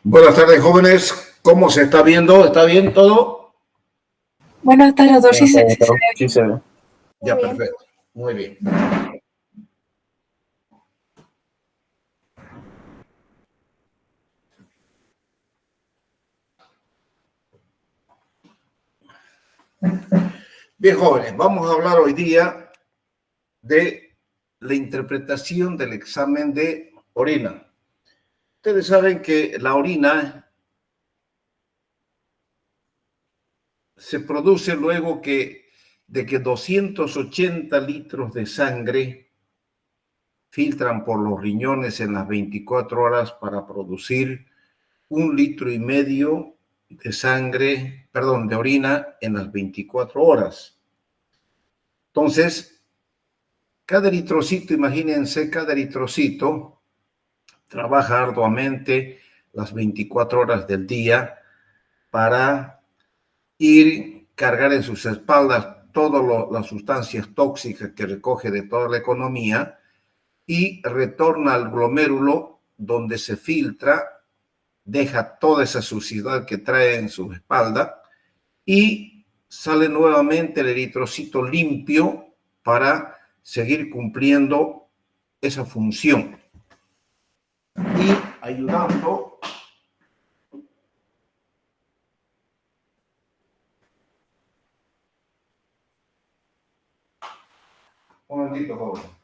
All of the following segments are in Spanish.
Buenas tardes, jóvenes. ¿Cómo se está viendo? ¿Está bien todo? Buenas tardes, doctor. Sí, Sí se ve. Ya, perfecto. Muy bien. Bien, jóvenes, vamos a hablar hoy día de la interpretación del examen de orina. Ustedes saben que la orina se produce luego de que 280 litros de sangre filtran por los riñones en las 24 horas para producir 1,5 litros de sangre, perdón, de orina en las 24 horas. Entonces, cada eritrocito, imagínense, cada eritrocito trabaja arduamente las 24 horas del día para cargar en sus espaldas todas las sustancias tóxicas que recoge de toda la economía y retorna al glomérulo donde se filtra, deja toda esa suciedad que trae en su espalda y sale nuevamente el eritrocito limpio para seguir cumpliendo esa función y ayudando un momentito, joven.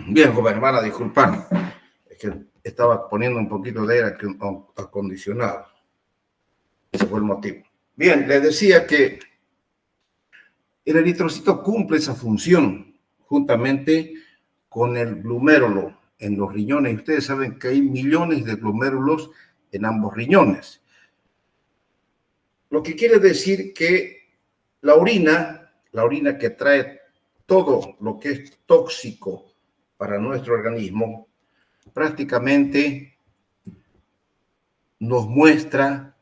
Bien, joven, van a disculpar. Es que estaba poniendo un poquito de aire acondicionado. Ese fue el motivo. Bien, les decía que el eritrocito cumple esa función juntamente con el glomérulo en los riñones. Ustedes saben que hay millones de glomérulos en ambos riñones. Lo que quiere decir que la orina que trae todo lo que es tóxico para nuestro organismo, prácticamente nos muestra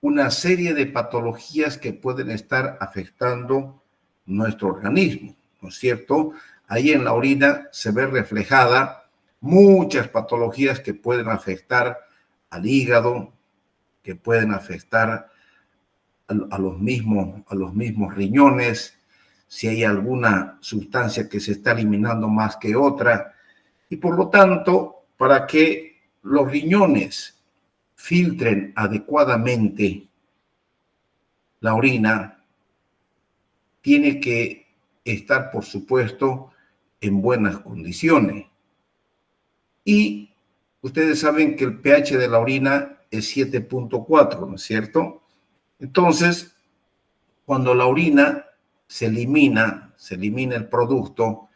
una serie de patologías que pueden estar afectando nuestro organismo, ¿no es cierto? Ahí en la orina se ve reflejada muchas patologías que pueden afectar al hígado, que pueden afectar a los mismos riñones, si hay alguna sustancia que se está eliminando más que otra, y por lo tanto, para que los riñones filtren adecuadamente la orina, tiene que estar, por supuesto, en buenas condiciones. Y ustedes saben que el pH de la orina es 7.4, ¿no es cierto? Entonces, cuando la orina se elimina el producto,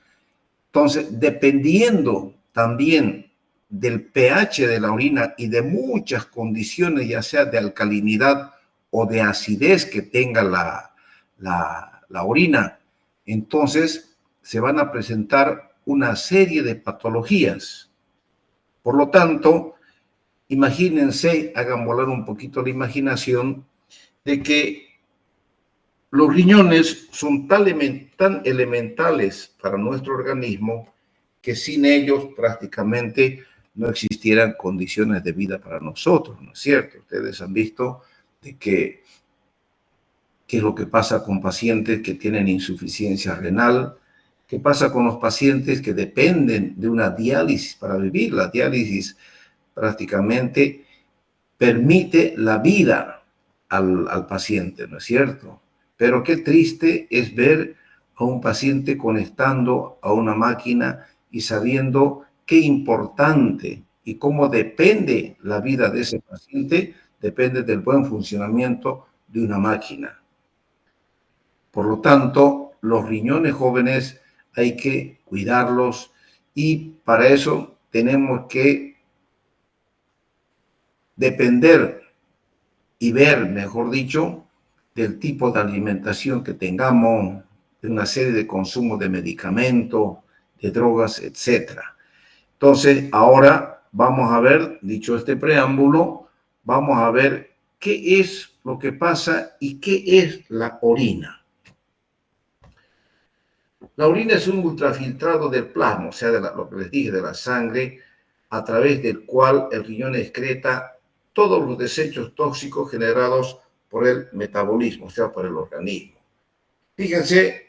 entonces, dependiendo también del pH de la orina y de muchas condiciones, ya sea de alcalinidad o de acidez que tenga la orina, entonces se van a presentar una serie de patologías. Por lo tanto, imagínense, hagan volar un poquito la imaginación, de que los riñones son tan elementales para nuestro organismo que sin ellos prácticamente no existieran condiciones de vida para nosotros, ¿no es cierto? Ustedes han visto de qué es lo que pasa con pacientes que tienen insuficiencia renal, qué pasa con los pacientes que dependen de una diálisis para vivir. La diálisis prácticamente permite la vida al paciente, ¿no es cierto? Pero qué triste es ver a un paciente conectando a una máquina y sabiendo qué importante y cómo depende la vida de ese paciente, depende del buen funcionamiento de una máquina. Por lo tanto, los riñones jóvenes hay que cuidarlos y para eso tenemos que depender y ver, mejor dicho, del tipo de alimentación que tengamos, de una serie de consumo de medicamentos, de drogas, etc. Entonces, ahora vamos a ver, dicho este preámbulo, vamos a ver qué es lo que pasa y qué es la orina. La orina es un ultrafiltrado del plasma, o sea, lo que les dije, de la sangre, a través del cual el riñón excreta todos los desechos tóxicos generados por el metabolismo, o sea, por el organismo. Fíjense,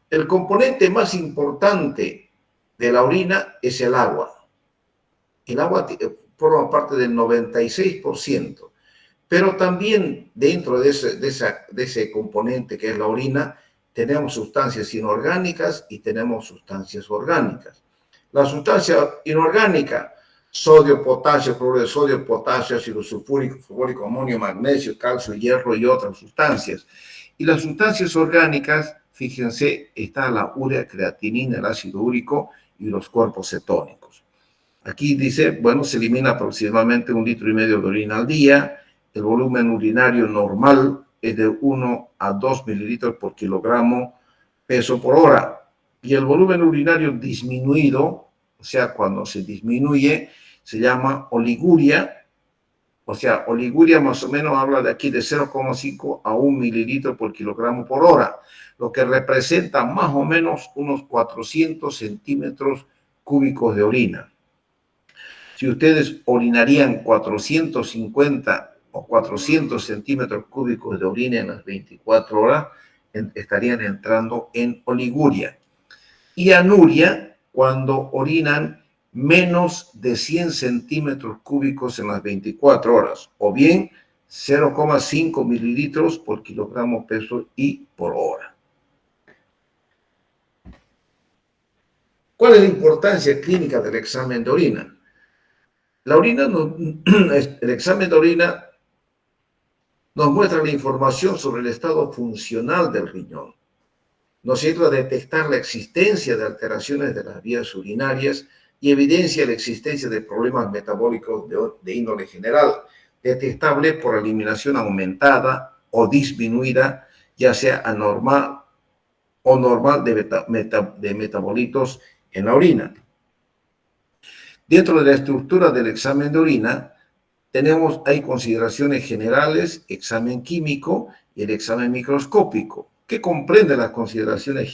el componente más importante de la orina es el agua. El agua forma parte del 96%, pero también dentro de ese componente que es la orina, tenemos sustancias inorgánicas y tenemos sustancias orgánicas. La sustancia inorgánica, sodio, potasio, cloruro de sodio, potasio, ácido sulfúrico, fosfórico, amonio, magnesio, calcio, hierro y otras sustancias. Y las sustancias orgánicas, fíjense, está la urea, creatinina, el ácido úrico y los cuerpos cetónicos. Aquí dice, bueno, se elimina aproximadamente 1,5 litros de orina al día. El volumen urinario normal es de 1 a 2 mililitros por kilogramo peso por hora. Y el volumen urinario disminuido, o sea, cuando se disminuye, se llama oliguria. O sea, oliguria más o menos habla de aquí de 0,5 a 1 mililitro por kilogramo por hora, lo que representa más o menos unos 400 centímetros cúbicos de orina. Si ustedes orinarían 450 o 400 centímetros cúbicos de orina en las 24 horas, estarían entrando en oliguria. Y anuria cuando orinan menos de 100 centímetros cúbicos en las 24 horas, o bien 0,5 mililitros por kilogramo peso y por hora. ¿Cuál es la importancia clínica del examen de orina? La orina, el examen de orina nos muestra la información sobre el estado funcional del riñón. Nos ayuda a detectar la existencia de alteraciones de las vías urinarias y evidencia la existencia de problemas metabólicos de índole general, detectable por eliminación aumentada o disminuida, ya sea anormal o normal de metabolitos en la orina. Dentro de la estructura del examen de orina, hay consideraciones generales, examen químico y el examen microscópico, que comprende las consideraciones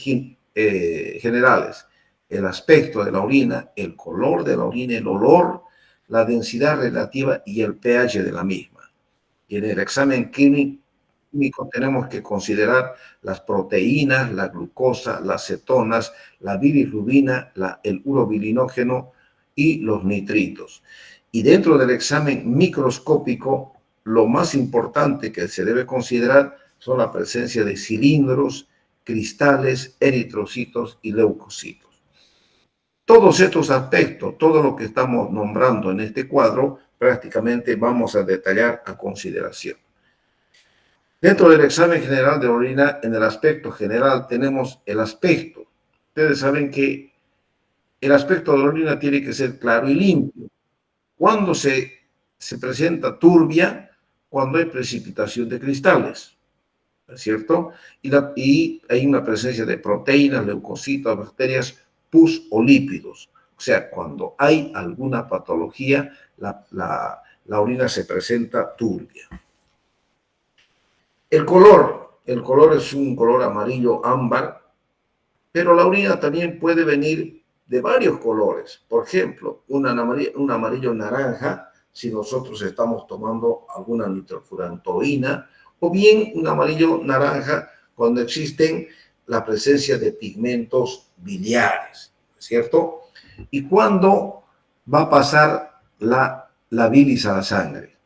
generales: el aspecto de la orina, el color de la orina, el olor, la densidad relativa y el pH de la misma. Y en el examen químico tenemos que considerar las proteínas, la glucosa, las cetonas, la bilirrubina, el urobilinógeno y los nitritos. Y dentro del examen microscópico, lo más importante que se debe considerar son la presencia de cilindros, cristales, eritrocitos y leucocitos. Todos estos aspectos, todo lo que estamos nombrando en este cuadro, prácticamente vamos a detallar a consideración. Dentro del examen general de orina, en el aspecto general tenemos el aspecto. Ustedes saben que el aspecto de la orina tiene que ser claro y limpio. Cuando se presenta turbia, cuando hay precipitación de cristales, ¿no es cierto? Y hay una presencia de proteínas, leucocitos, bacterias, pus o lípidos. O sea, cuando hay alguna patología, la orina se presenta turbia. El color es un color amarillo ámbar, pero la orina también puede venir de varios colores. Por ejemplo, un amarillo naranja, si nosotros estamos tomando alguna nitrofurantoína, o bien un amarillo naranja cuando existen la presencia de pigmentos biliares, ¿cierto? ¿Y cuándo va a pasar la bilis a la sangre?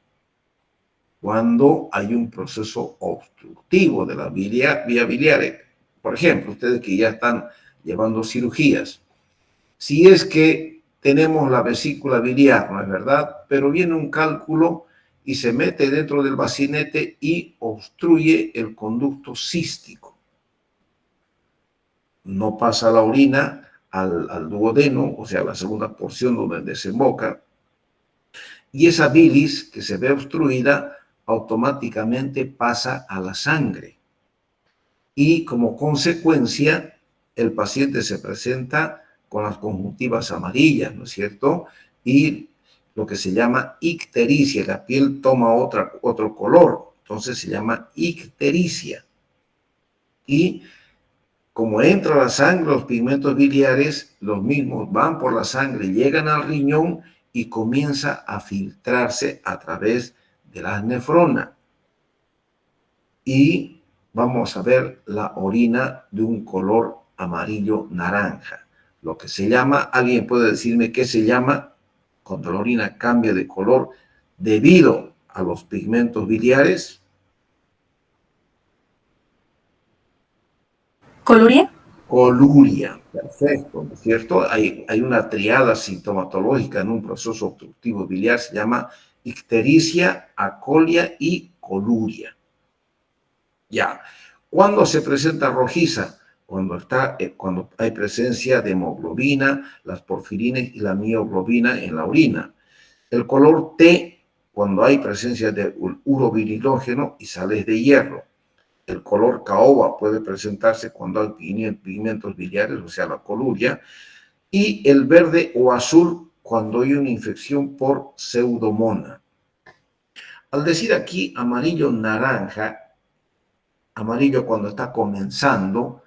Cuando hay un proceso obstructivo de la vía biliar. Por ejemplo, ustedes que ya están llevando cirugías, si es que tenemos la vesícula biliar, ¿no es verdad? Pero viene un cálculo y se mete dentro del bacinete y obstruye el conducto cístico. No pasa la orina al duodeno, o sea, la segunda porción donde desemboca, y esa bilis que se ve obstruida automáticamente pasa a la sangre. Y como consecuencia, el paciente se presenta con las conjuntivas amarillas, ¿no es cierto? Y lo que se llama ictericia, la piel toma otro color, entonces se llama ictericia. Y como entra la sangre, los pigmentos biliares, los mismos van por la sangre, llegan al riñón y comienza a filtrarse a través de la nefrona. Y vamos a ver la orina de un color amarillo naranja. Lo que se llama, ¿alguien puede decirme qué se llama cuando la orina cambia de color debido a los pigmentos biliares? ¿Coluria? Coluria, perfecto, ¿no es cierto? Hay una triada sintomatológica en un proceso obstructivo biliar, se llama ictericia, acolia y coluria. Ya, ¿cuándo se presenta rojiza? Cuando hay presencia de hemoglobina, las porfirinas y la mioglobina en la orina. El color T, cuando hay presencia de urobilinógeno y sales de hierro. El color caoba puede presentarse cuando hay pigmentos biliares, o sea, la coluria. Y el verde o azul cuando hay una infección por pseudomonas. Al decir aquí amarillo-naranja, amarillo cuando está comenzando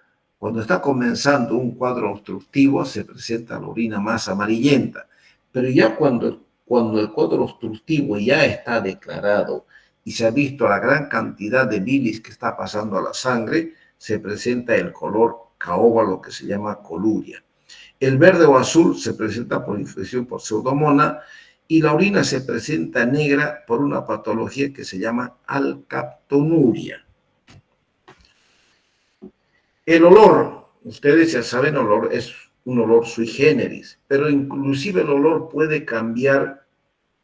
un cuadro obstructivo se presenta la orina más amarillenta, pero ya cuando el cuadro obstructivo ya está declarado y se ha visto la gran cantidad de bilis que está pasando a la sangre, se presenta el color caoba, lo que se llama coluria. El verde o azul se presenta por infección por pseudomonas y la orina se presenta negra por una patología que se llama alcaptonuria. El olor, ustedes ya saben, el olor es un olor sui generis, pero inclusive el olor puede cambiar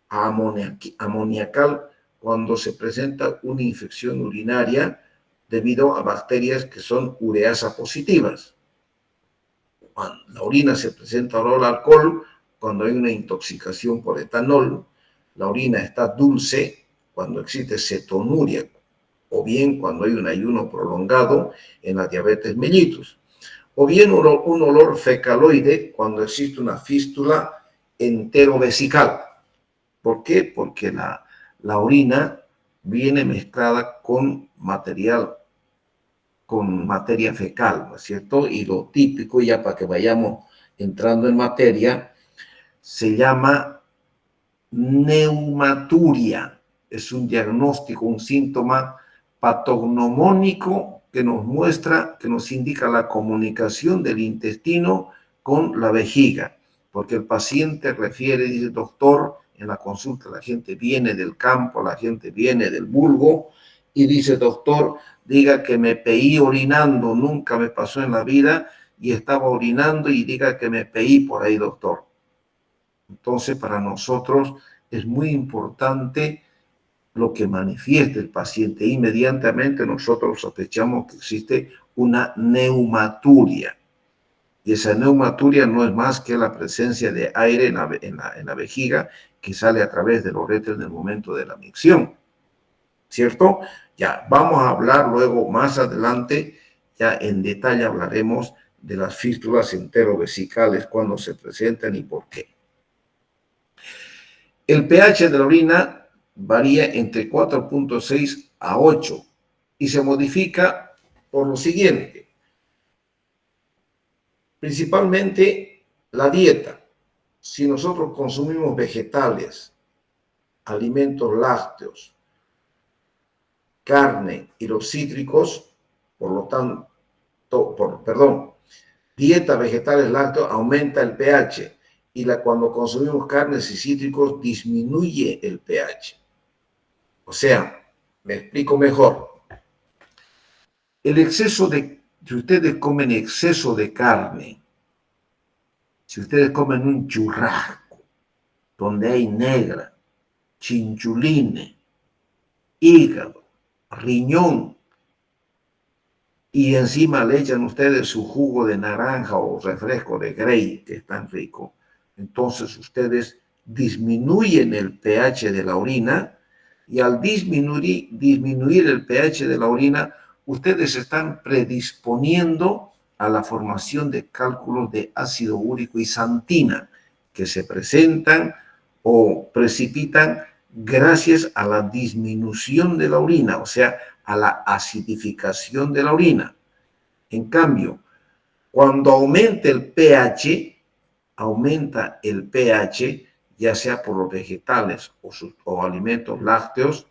a amoniacal cuando se presenta una infección urinaria debido a bacterias que son ureasa positivas. Cuando la orina se presenta olor al alcohol, cuando hay una intoxicación por etanol, la orina está dulce cuando existe cetonuria, o bien cuando hay un ayuno prolongado en la diabetes mellitus, o bien un olor fecaloide cuando existe una fístula enterovesical. ¿Por qué? Porque la orina viene mezclada con materia fecal, ¿no es cierto? Y lo típico, ya para que vayamos entrando en materia, se llama neumaturia. Es un diagnóstico, un síntoma patognomónico que nos muestra, que nos indica la comunicación del intestino con la vejiga, porque el paciente refiere, dice, doctor, en la consulta la gente viene del campo, la gente viene del vulgo y dice, doctor, diga que me peí orinando, nunca me pasó en la vida y estaba orinando y diga que me peí por ahí, doctor. Entonces, para nosotros es muy importante lo que manifiesta el paciente. Inmediatamente nosotros sospechamos que existe una neumaturia. Y esa neumaturia no es más que la presencia de aire en la vejiga que sale a través de la uretra en el momento de la micción. ¿Cierto? Ya, vamos a hablar luego más adelante, ya en detalle hablaremos de las fístulas enterovesicales, cuando se presentan y por qué. El pH de la orina varía entre 4.6 a 8 y se modifica por lo siguiente. Principalmente la dieta. Si nosotros consumimos vegetales, alimentos lácteos, carne y los cítricos, por lo tanto, dieta, vegetales, lácteos, aumenta el pH. Y cuando consumimos carnes y cítricos disminuye el pH. O sea, me explico mejor. Si ustedes comen exceso de carne, si ustedes comen un churrasco, donde hay negra, chinchulines, hígado, riñón, y encima le echan ustedes su jugo de naranja o refresco de Grey, que es tan rico, entonces ustedes disminuyen el pH de la orina, y al disminuir el pH de la orina, ustedes están predisponiendo a la formación de cálculos de ácido úrico y santina, que se presentan o precipitan gracias a la disminución de la orina, o sea, a la acidificación de la orina. En cambio, cuando aumenta el pH, ya sea por los vegetales o alimentos lácteos,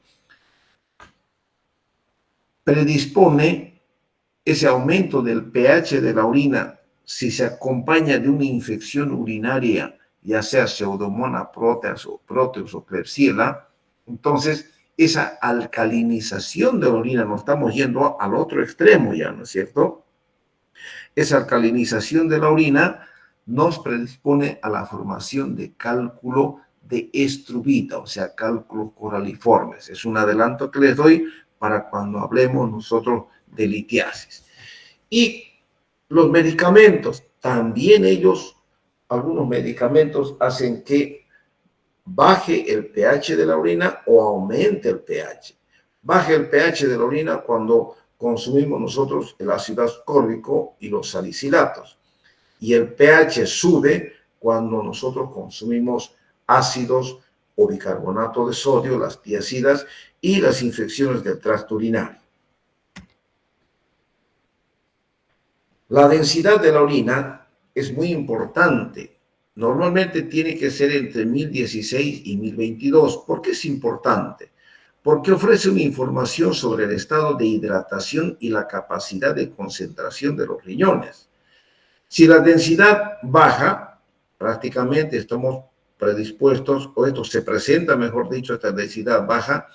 predispone ese aumento del pH de la orina, si se acompaña de una infección urinaria, ya sea Pseudomonas proteus o Klebsiella, entonces esa alcalinización de la orina, nos estamos yendo al otro extremo ya, ¿no es cierto? Esa alcalinización de la orina nos predispone a la formación de cálculo de estrubita, o sea, cálculos coraliformes. Es un adelanto que les doy para cuando hablemos nosotros de litiasis. Y los medicamentos, también algunos medicamentos hacen que baje el pH de la orina o aumente el pH. Baje el pH de la orina cuando consumimos nosotros el ácido ascórbico y los salicilatos. Y el pH sube cuando nosotros consumimos ácidos o bicarbonato de sodio, las tiacidas y las infecciones del tracto urinario. La densidad de la orina es muy importante. Normalmente tiene que ser entre 1016 y 1022. ¿Por qué es importante? Porque ofrece una información sobre el estado de hidratación y la capacidad de concentración de los riñones. Si la densidad baja, prácticamente estamos predispuestos, o esto se presenta, mejor dicho, esta densidad baja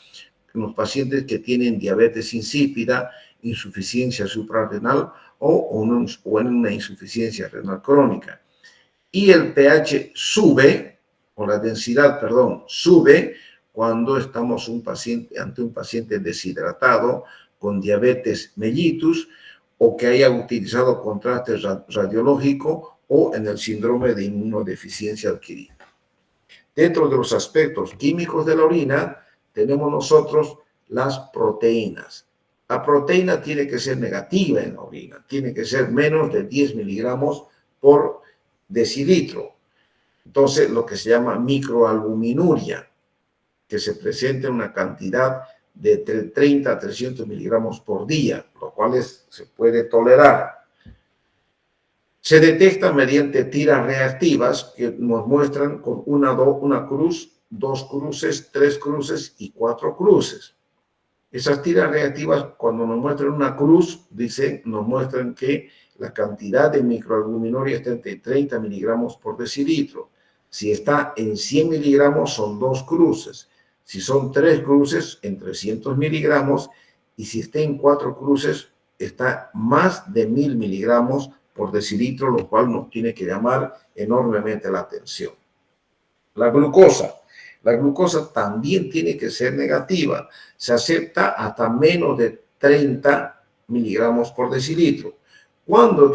en los pacientes que tienen diabetes insípida, insuficiencia suprarrenal o en una insuficiencia renal crónica. Y el pH sube, o la densidad, perdón, sube cuando estamos ante un paciente deshidratado con diabetes mellitus o que haya utilizado contraste radiológico o en el síndrome de inmunodeficiencia adquirida. Dentro de los aspectos químicos de la orina, tenemos nosotros las proteínas. La proteína tiene que ser negativa en la orina, tiene que ser menos de 10 miligramos por decilitro. Entonces, lo que se llama microalbuminuria, que se presenta en una cantidad de 30 a 300 miligramos por día, lo cual se puede tolerar. Se detecta mediante tiras reactivas que nos muestran con una cruz, 2 cruces, 3 cruces y 4 cruces. Esas tiras reactivas, cuando nos muestran una cruz, nos muestran que la cantidad de microalbuminuria está entre 30 miligramos por decilitro. Si está en 100 miligramos, son 2 cruces. Si son 3 cruces, en 300 miligramos. Y si está en 4 cruces, está más de 1000 miligramos por decilitro, lo cual nos tiene que llamar enormemente la atención. La glucosa. La glucosa también tiene que ser negativa. Se acepta hasta menos de 30 miligramos por decilitro. Cuando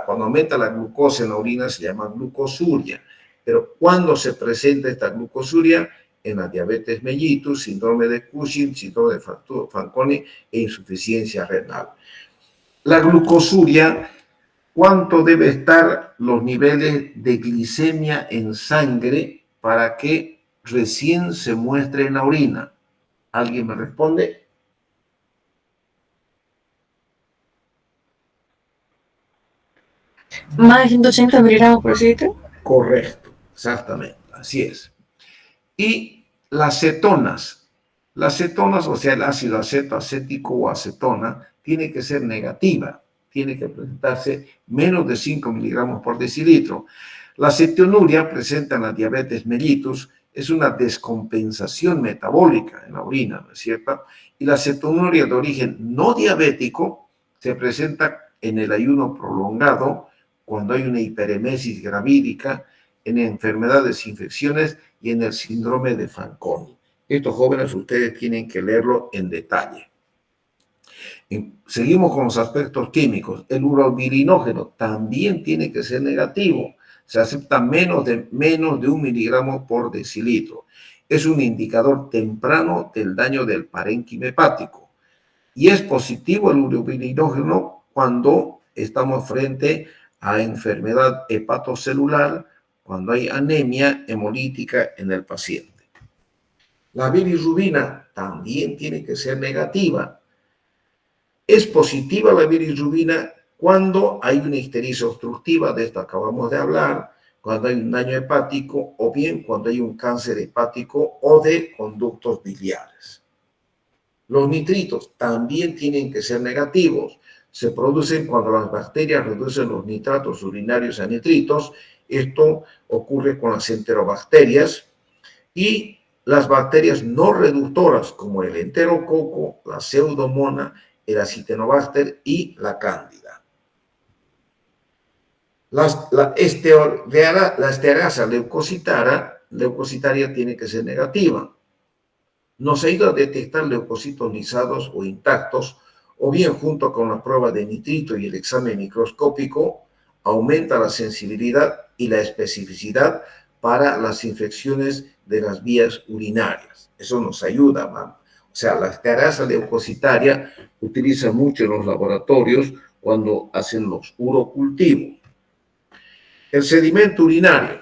aumenta la glucosa en la orina se llama glucosuria. Pero cuando se presenta esta glucosuria en la diabetes mellitus, síndrome de Cushing, síndrome de Fanconi e insuficiencia renal. La glucosuria, ¿cuánto debe estar los niveles de glicemia en sangre para que recién se muestre en la orina? ¿Alguien me responde? ¿Más de 180 miligramos por decilitro? Correcto, exactamente, así es. Y las cetonas, o sea, el ácido acético o acetona, tiene que ser negativa, tiene que presentarse menos de 5 miligramos por decilitro. La cetonuria presenta en la diabetes mellitus, es una descompensación metabólica en la orina, ¿no es cierto? Y la cetonuria de origen no diabético se presenta en el ayuno prolongado, cuando hay una hiperemesis gravídica, en enfermedades, infecciones y en el síndrome de Fanconi. Estos jóvenes ustedes tienen que leerlo en detalle. Seguimos con los aspectos químicos. El urobilinógeno también tiene que ser negativo. Se acepta menos de 1 miligramo por decilitro. Es un indicador temprano del daño del parénquima hepático. Y es positivo el urobilinógeno cuando estamos frente a enfermedad hepatocelular, cuando hay anemia hemolítica en el paciente. La bilirrubina también tiene que ser negativa. Es positiva la bilirrubina cuando hay una ictericia obstructiva, de esto acabamos de hablar, cuando hay un daño hepático o bien cuando hay un cáncer hepático o de conductos biliares. Los nitritos también tienen que ser negativos. Se producen cuando las bacterias reducen los nitratos urinarios a nitritos. Esto ocurre con las enterobacterias y las bacterias no reductoras como el enterococo, la pseudomonas, el acitonobacter y la cándida. La estearasa leucocitaria tiene que ser negativa. Nos ayuda a detectar leucocitos lisados o intactos, o bien junto con la prueba de nitrito y el examen microscópico, aumenta la sensibilidad y la especificidad para las infecciones de las vías urinarias. Eso nos ayuda, ¿no? O sea, la estearasa leucocitaria utiliza mucho en los laboratorios cuando hacen los urocultivos. El sedimento urinario.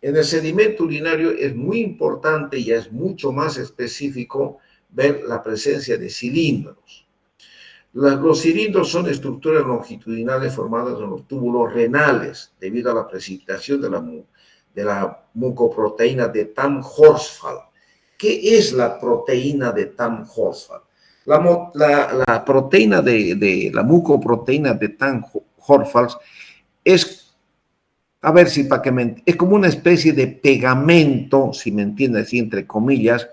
En el sedimento urinario es muy importante y es mucho más específico ver la presencia de cilindros. Los cilindros son estructuras longitudinales formadas en los túbulos renales debido a la precipitación de la mucoproteína de Tamm-Horsfall. ¿Qué es la proteína de Tamm-Horsfall? La proteína de la mucoproteína de Tamm-Horsfall es, a ver si para que es como una especie de pegamento, si me entiendes, así entre comillas,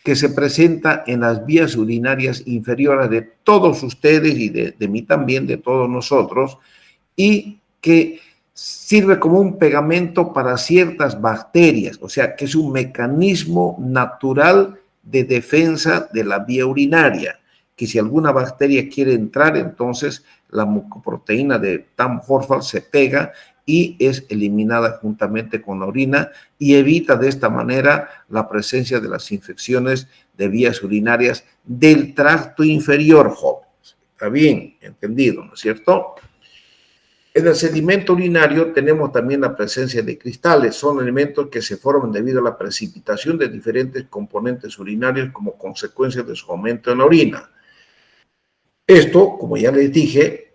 que se presenta en las vías urinarias inferiores de todos ustedes y de mí también, de todos nosotros, y que sirve como un pegamento para ciertas bacterias, o sea, que es un mecanismo natural de defensa de la vía urinaria, que si alguna bacteria quiere entrar, entonces la mucoproteína de Tam Horford se pega y es eliminada juntamente con la orina y evita de esta manera la presencia de las infecciones de vías urinarias del tracto inferior, jóvenes. Está bien entendido, ¿no es cierto? En el sedimento urinario tenemos también la presencia de cristales. Son elementos que se forman debido a la precipitación de diferentes componentes urinarios como consecuencia de su aumento en la orina. Esto, como ya les dije,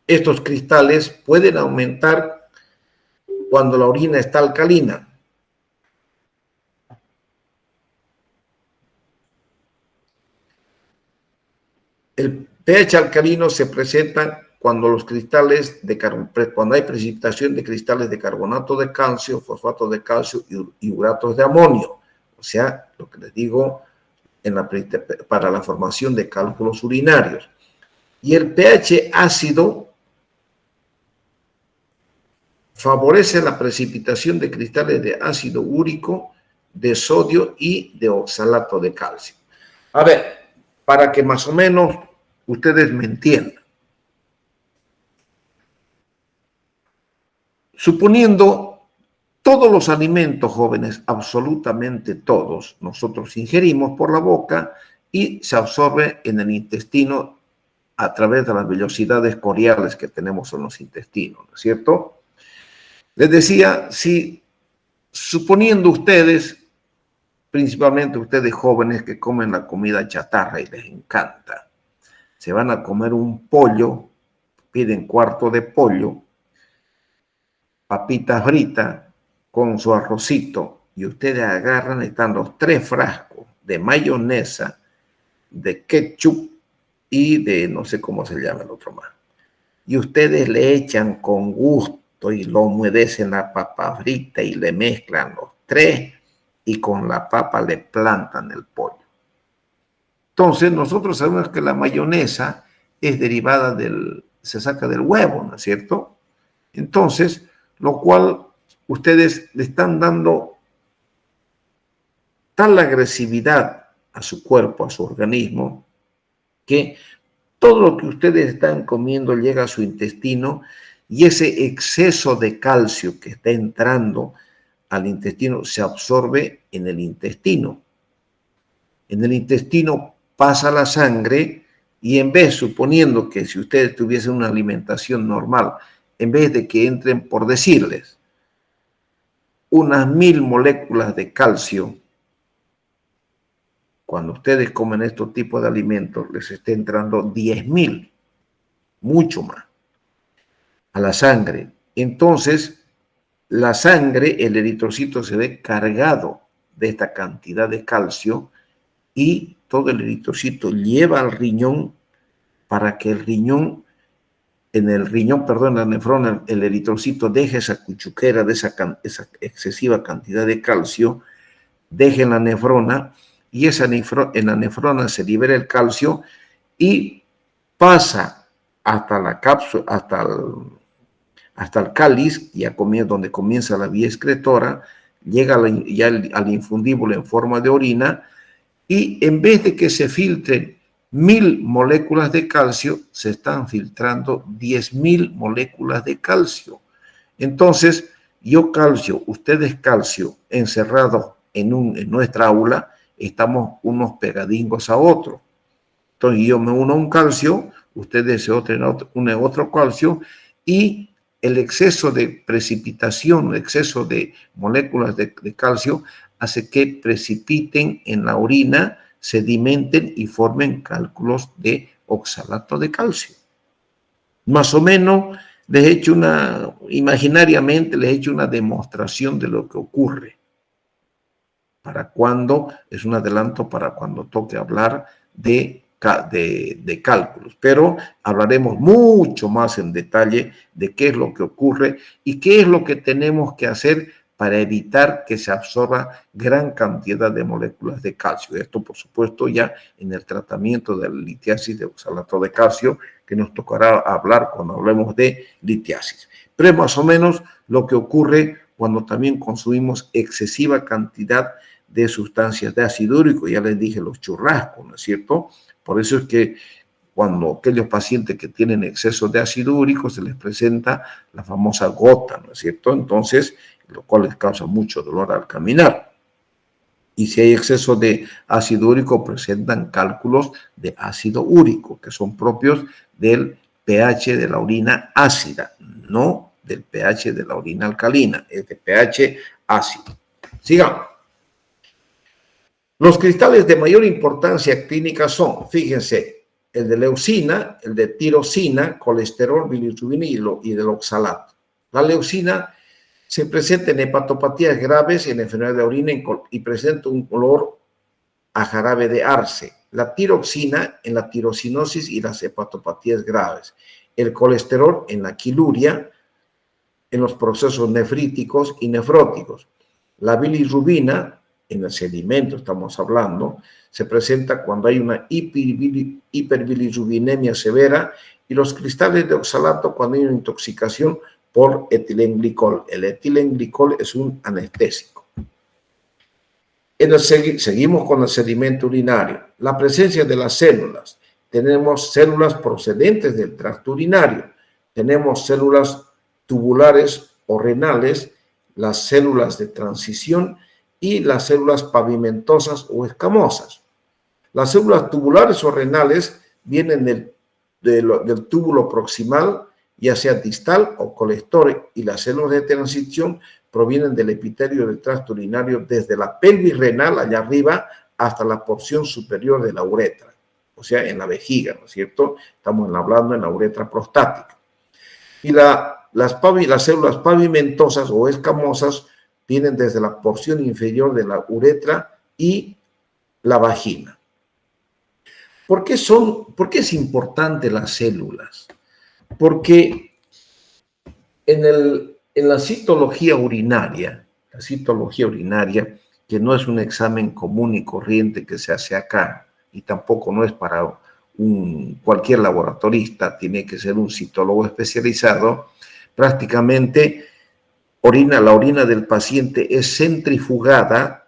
estos cristales pueden aumentar cuando la orina está alcalina. El pH alcalino se presenta cuando los cristales cuando hay precipitación de cristales de carbonato de calcio, fosfato de calcio y uratos de amonio. O sea, lo que les digo para la formación de cálculos urinarios. Y el pH ácido favorece la precipitación de cristales de ácido úrico, de sodio y de oxalato de calcio. A ver, para que más o menos ustedes me entiendan. Suponiendo todos los alimentos, jóvenes, absolutamente todos, nosotros ingerimos por la boca y se absorbe en el intestino a través de las vellosidades coriales que tenemos en los intestinos, ¿no es cierto? Les decía, si suponiendo ustedes, principalmente ustedes jóvenes que comen la comida chatarra y les encanta, se van a comer un pollo, piden cuarto de pollo, papitas fritas con su arrocito, y ustedes agarran, están los 3 frascos de mayonesa, de ketchup y de no sé cómo se llama el otro más. Y ustedes le echan con gusto y lo humedecen la papa frita y le mezclan los 3 y con la papa le plantan el pollo. Entonces nosotros sabemos que la mayonesa es derivada se saca del huevo, ¿no es cierto? Entonces, lo cual ustedes le están dando tal agresividad a su cuerpo, a su organismo, que todo lo que ustedes están comiendo llega a su intestino y ese exceso de calcio que está entrando al intestino se absorbe en el intestino. En el intestino pasa la sangre y en vez, suponiendo que si ustedes tuviesen una alimentación normal, en vez de que entren, por decirles, unas 1000 moléculas de calcio, cuando ustedes comen estos tipos de alimentos, les está entrando 10.000, mucho más, a la sangre. Entonces, la sangre, el eritrocito se ve cargado de esta cantidad de calcio y todo el eritrocito lleva al riñón para que la nefrona, el eritrocito deje esa cuchuquera de esa excesiva cantidad de calcio, deje en la nefrona y en la nefrona se libera el calcio y pasa hasta la cápsula, hasta el cáliz, ya donde comienza la vía excretora, llega ya al infundíbulo en forma de orina y en vez de que se filtren 1000 moléculas de calcio, se están filtrando 10.000 moléculas de calcio. Entonces, yo calcio, ustedes calcio, encerrados en nuestra aula, estamos unos pegadingos a otros. Entonces, yo me uno a un calcio, ustedes se unen a otro calcio y el exceso de precipitación, el exceso de moléculas de calcio hace que precipiten en la orina, sedimenten y formen cálculos de oxalato de calcio. Más o menos imaginariamente les he hecho una demostración de lo que ocurre. Para cuando, es un adelanto para cuando toque hablar de cálculos, pero hablaremos mucho más en detalle de qué es lo que ocurre y qué es lo que tenemos que hacer para evitar que se absorba gran cantidad de moléculas de calcio. Esto, por supuesto, ya en el tratamiento de la litiasis de oxalato de calcio, que nos tocará hablar cuando hablemos de litiasis. Pero es más o menos lo que ocurre cuando también consumimos excesiva cantidad de sustancias de ácido úrico. Ya les dije los churrascos, ¿no es cierto? Por eso es que cuando aquellos pacientes que tienen exceso de ácido úrico se les presenta la famosa gota, ¿no es cierto? Entonces, lo cual les causa mucho dolor al caminar. Y si hay exceso de ácido úrico, presentan cálculos de ácido úrico, que son propios del pH de la orina ácida, no del pH de la orina alcalina, es de pH ácido. Sigamos. Los cristales de mayor importancia clínica son, fíjense, el de leucina, el de tirosina, colesterol, bilirrubina y del oxalato. La leucina se presenta en hepatopatías graves, en enfermedad de orina y presenta un color a jarabe de arce. La tiroxina en la tirosinosis y las hepatopatías graves. El colesterol en la quiluria, en los procesos nefríticos y nefróticos. La bilirrubina en el sedimento, estamos hablando, se presenta cuando hay una hiperbilirrubinemia severa y los cristales de oxalato cuando hay una intoxicación por etilenglicol. El etilenglicol es un anestésico. Seguimos con el sedimento urinario. La presencia de las células. Tenemos células procedentes del tracto urinario. Tenemos células tubulares o renales, las células de transición y las células pavimentosas o escamosas. Las células tubulares o renales vienen del túbulo proximal, ya sea distal o colector, y las células de transición provienen del epitelio del tracto urinario desde la pelvis renal allá arriba hasta la porción superior de la uretra, o sea, en la vejiga, ¿no es cierto? Estamos hablando en la uretra prostática. Y las células pavimentosas o escamosas vienen desde la porción inferior de la uretra y la vagina. ¿Por qué es importante las células? Porque en la citología urinaria, que no es un examen común y corriente que se hace acá, y tampoco no es para cualquier laboratorista, tiene que ser un citólogo especializado, prácticamente la orina del paciente es centrifugada,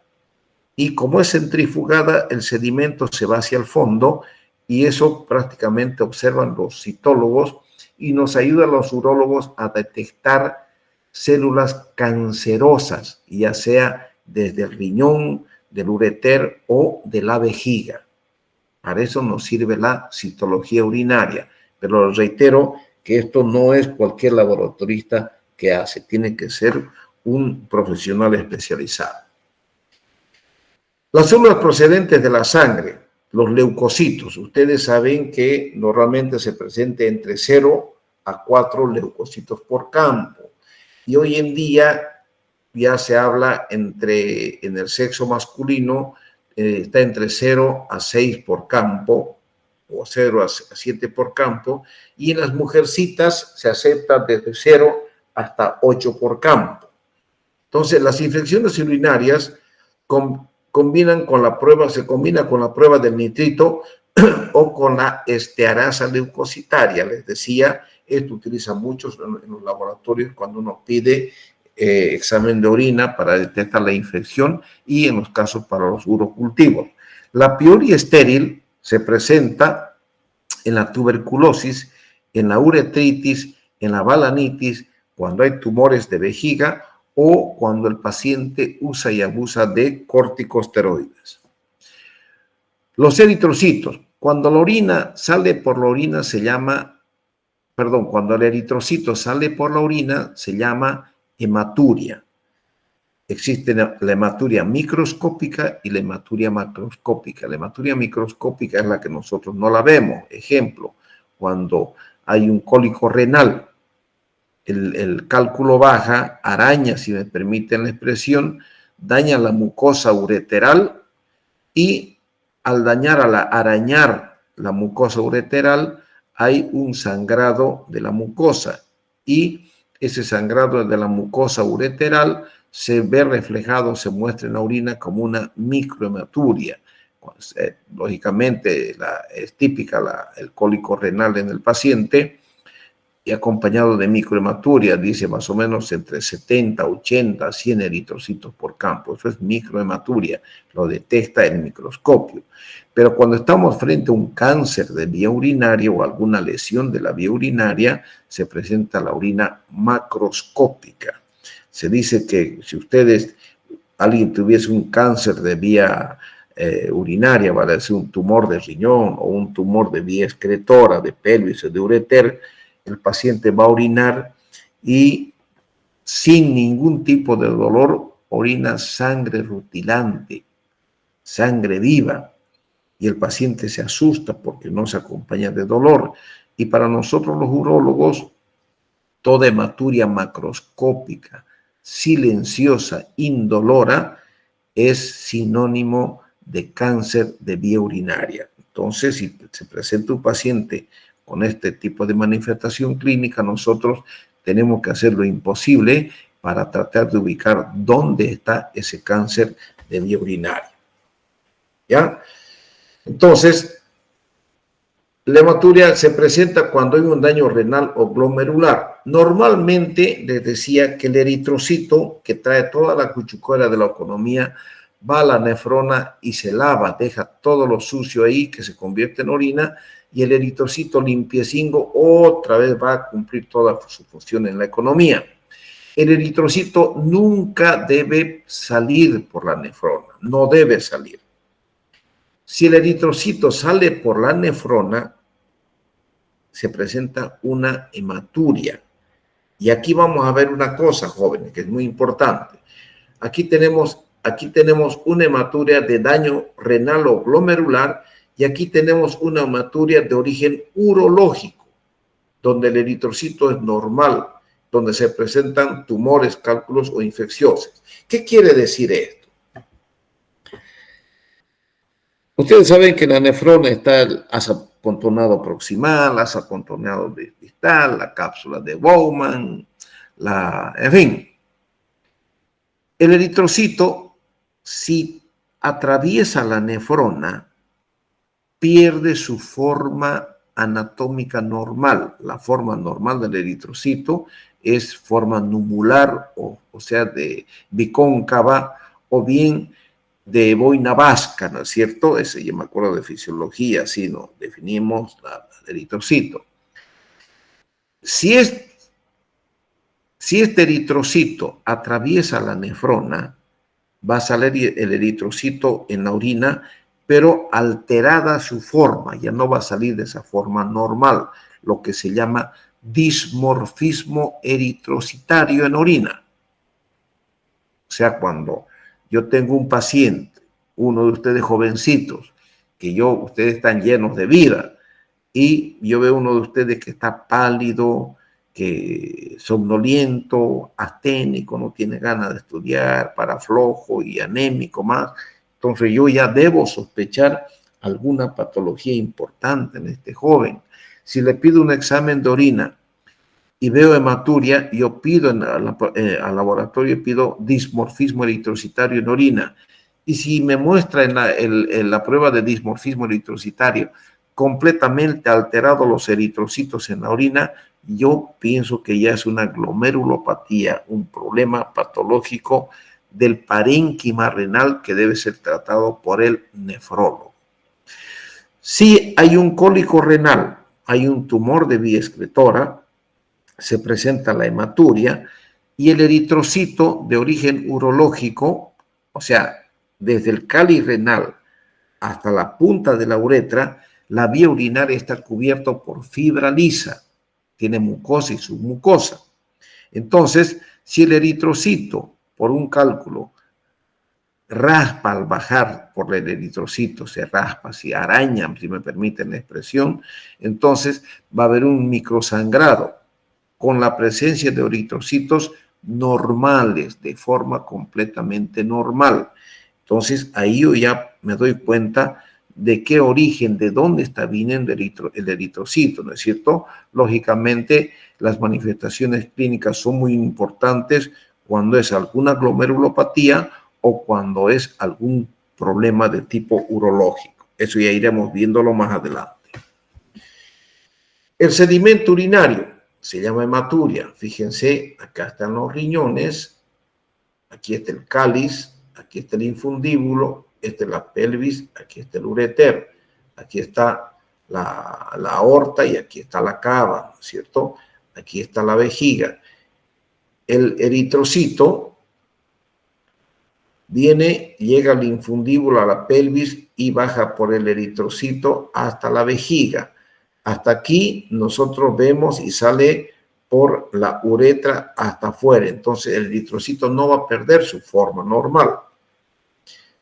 y como es centrifugada, el sedimento se va hacia el fondo, y eso prácticamente observan los citólogos, y nos ayuda a los urólogos a detectar células cancerosas, ya sea desde el riñón, del ureter o de la vejiga. Para eso nos sirve la citología urinaria, pero reitero que esto no es cualquier laboratorista que hace, tiene que ser un profesional especializado. Las células procedentes de la sangre, los leucocitos, ustedes saben que normalmente se presenta entre 0 a 4 leucocitos por campo. Y hoy en día ya se habla en el sexo masculino, está entre 0 a 6 por campo, o 0 a 7 por campo, y en las mujercitas se acepta desde 0 hasta 8 por campo. Entonces, las infecciones urinarias se combina con la prueba del nitrito o con la estearasa leucocitaria. Les decía, esto utiliza mucho en los laboratorios cuando uno pide examen de orina para detectar la infección y en los casos para los urocultivos. La piuria estéril se presenta en la tuberculosis, en la uretritis, en la balanitis, cuando hay tumores de vejiga o cuando el paciente usa y abusa de corticosteroides. Los eritrocitos, cuando la orina sale por la orina cuando el eritrocito sale por la orina se llama hematuria. Existe la hematuria microscópica y la hematuria macroscópica. La hematuria microscópica es la que nosotros no la vemos. Ejemplo, cuando hay un cólico renal, el cálculo baja, araña, si me permiten la expresión, daña la mucosa ureteral y al arañar la mucosa ureteral hay un sangrado de la mucosa y ese sangrado de la mucosa ureteral se ve reflejado, se muestra en la orina como una microhematuria. Lógicamente, es típica el cólico renal en el paciente y acompañado de microhematuria, dice más o menos entre 70, 80, 100 eritrocitos por campo. Eso es microhematuria, lo detecta el microscopio. Pero cuando estamos frente a un cáncer de vía urinaria o alguna lesión de la vía urinaria, se presenta la orina macroscópica. Se dice que si alguien tuviese un cáncer de vía urinaria, vale decir un tumor de riñón o un tumor de vía excretora, de pelvis o de ureter, el paciente va a orinar y sin ningún tipo de dolor orina sangre rutilante, sangre viva, y el paciente se asusta porque no se acompaña de dolor. Y para nosotros los urólogos, toda hematuria macroscópica, silenciosa, indolora, es sinónimo de cáncer de vía urinaria. Entonces, si se presenta un paciente con este tipo de manifestación clínica, nosotros tenemos que hacer lo imposible para tratar de ubicar dónde está ese cáncer de vía urinaria. ¿Ya? Entonces, la hematuria se presenta cuando hay un daño renal o glomerular. Normalmente, les decía que el eritrocito, que trae toda la cuchucuera de la economía, va a la nefrona y se lava, deja todo lo sucio ahí que se convierte en orina, y el eritrocito limpiecino otra vez va a cumplir toda su función en la economía. El eritrocito nunca debe salir por la nefrona, no debe salir. Si el eritrocito sale por la nefrona, se presenta una hematuria. Y aquí vamos a ver una cosa, jóvenes, que es muy importante. Aquí tenemos una hematuria de daño renal o glomerular y aquí tenemos una hematuria de origen urológico, donde el eritrocito es normal, donde se presentan tumores, cálculos o infecciones. ¿Qué quiere decir esto? Ustedes saben que en la nefrona está el asa contornado proximal, asa contornado distal, la cápsula de Bowman, en fin. El eritrocito, si atraviesa la nefrona, pierde su forma anatómica normal. La forma normal del eritrocito es forma numular, o sea, de bicóncava, o bien de boina vasca, ¿no es cierto? Ese, yo me acuerdo de fisiología, así nos definimos el eritrocito. Si este eritrocito atraviesa la nefrona, va a salir el eritrocito en la orina, pero alterada su forma, ya no va a salir de esa forma normal, lo que se llama dismorfismo eritrocitario en orina. O sea, cuando yo tengo un paciente, uno de ustedes jovencitos, ustedes están llenos de vida, y yo veo uno de ustedes que está pálido, que somnoliento, asténico, no tiene ganas de estudiar, para flojo y anémico más, entonces yo ya debo sospechar alguna patología importante en este joven. Si le pido un examen de orina y veo hematuria, yo pido al laboratorio, pido dismorfismo eritrocitario en orina. Y si me muestra en la prueba de dismorfismo eritrocitario completamente alterados los eritrocitos en la orina, yo pienso que ya es una glomerulopatía, un problema patológico del parénquima renal que debe ser tratado por el nefrólogo. Si hay un cólico renal, hay un tumor de vía excretora, se presenta la hematuria y el eritrocito de origen urológico, o sea, desde el cáliz renal hasta la punta de la uretra, la vía urinaria está cubierta por fibra lisa, tiene mucosa y submucosa. Entonces, si el eritrocito, por un cálculo, raspa al bajar por el eritrocito, se raspa, se araña, si me permiten la expresión, entonces va a haber un microsangrado con la presencia de eritrocitos normales, de forma completamente normal. Entonces, ahí yo ya me doy cuenta de qué origen, de dónde está viniendo el eritrocito, ¿no es cierto? Lógicamente, las manifestaciones clínicas son muy importantes cuando es alguna glomerulopatía o cuando es algún problema de tipo urológico. Eso ya iremos viéndolo más adelante. El sedimento urinario se llama hematuria. Fíjense, acá están los riñones, aquí está el cáliz, aquí está el infundíbulo, esta es la pelvis, aquí está el uréter, aquí está la aorta y aquí está la cava, ¿no es cierto? Aquí está la vejiga. El eritrocito llega al infundíbulo, a la pelvis y baja por el eritrocito hasta la vejiga. Hasta aquí nosotros vemos y sale por la uretra hasta afuera. Entonces el eritrocito no va a perder su forma normal.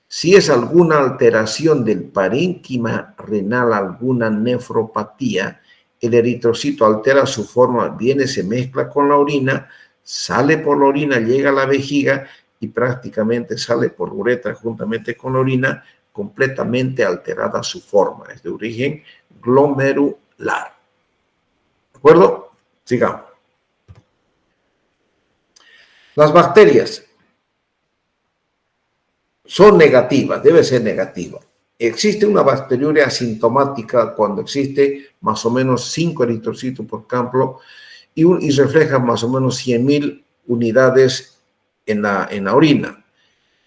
Si es alguna alteración del parénquima renal, alguna nefropatía, el eritrocito altera su forma, viene, se mezcla con la orina, sale por la orina, llega a la vejiga y prácticamente sale por uretra juntamente con la orina, completamente alterada su forma. Es de origen glomerular. ¿De acuerdo? Sigamos. Las bacterias son negativas, debe ser negativa. Existe una bacteriuria asintomática cuando existe más o menos 5 eritrocitos por campo y refleja más o menos 100.000 unidades en la orina.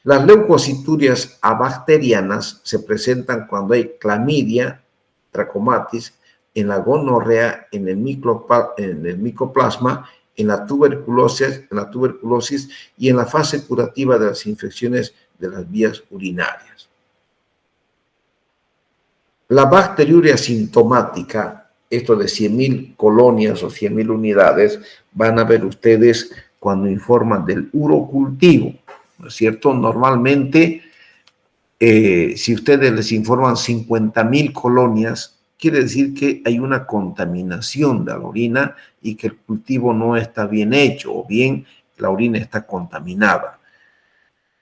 Las leucociturias abacterianas se presentan cuando hay clamidia, trachomatis, en la gonorrea, en el micoplasma, en la tuberculosis y en la fase curativa de las infecciones de las vías urinarias. La bacteriuria sintomática, esto de 100.000 colonias o 100.000 unidades, van a ver ustedes cuando informan del urocultivo, ¿no es cierto? Normalmente, si ustedes les informan 50.000 colonias, quiere decir que hay una contaminación de la orina y que el cultivo no está bien hecho o bien la orina está contaminada.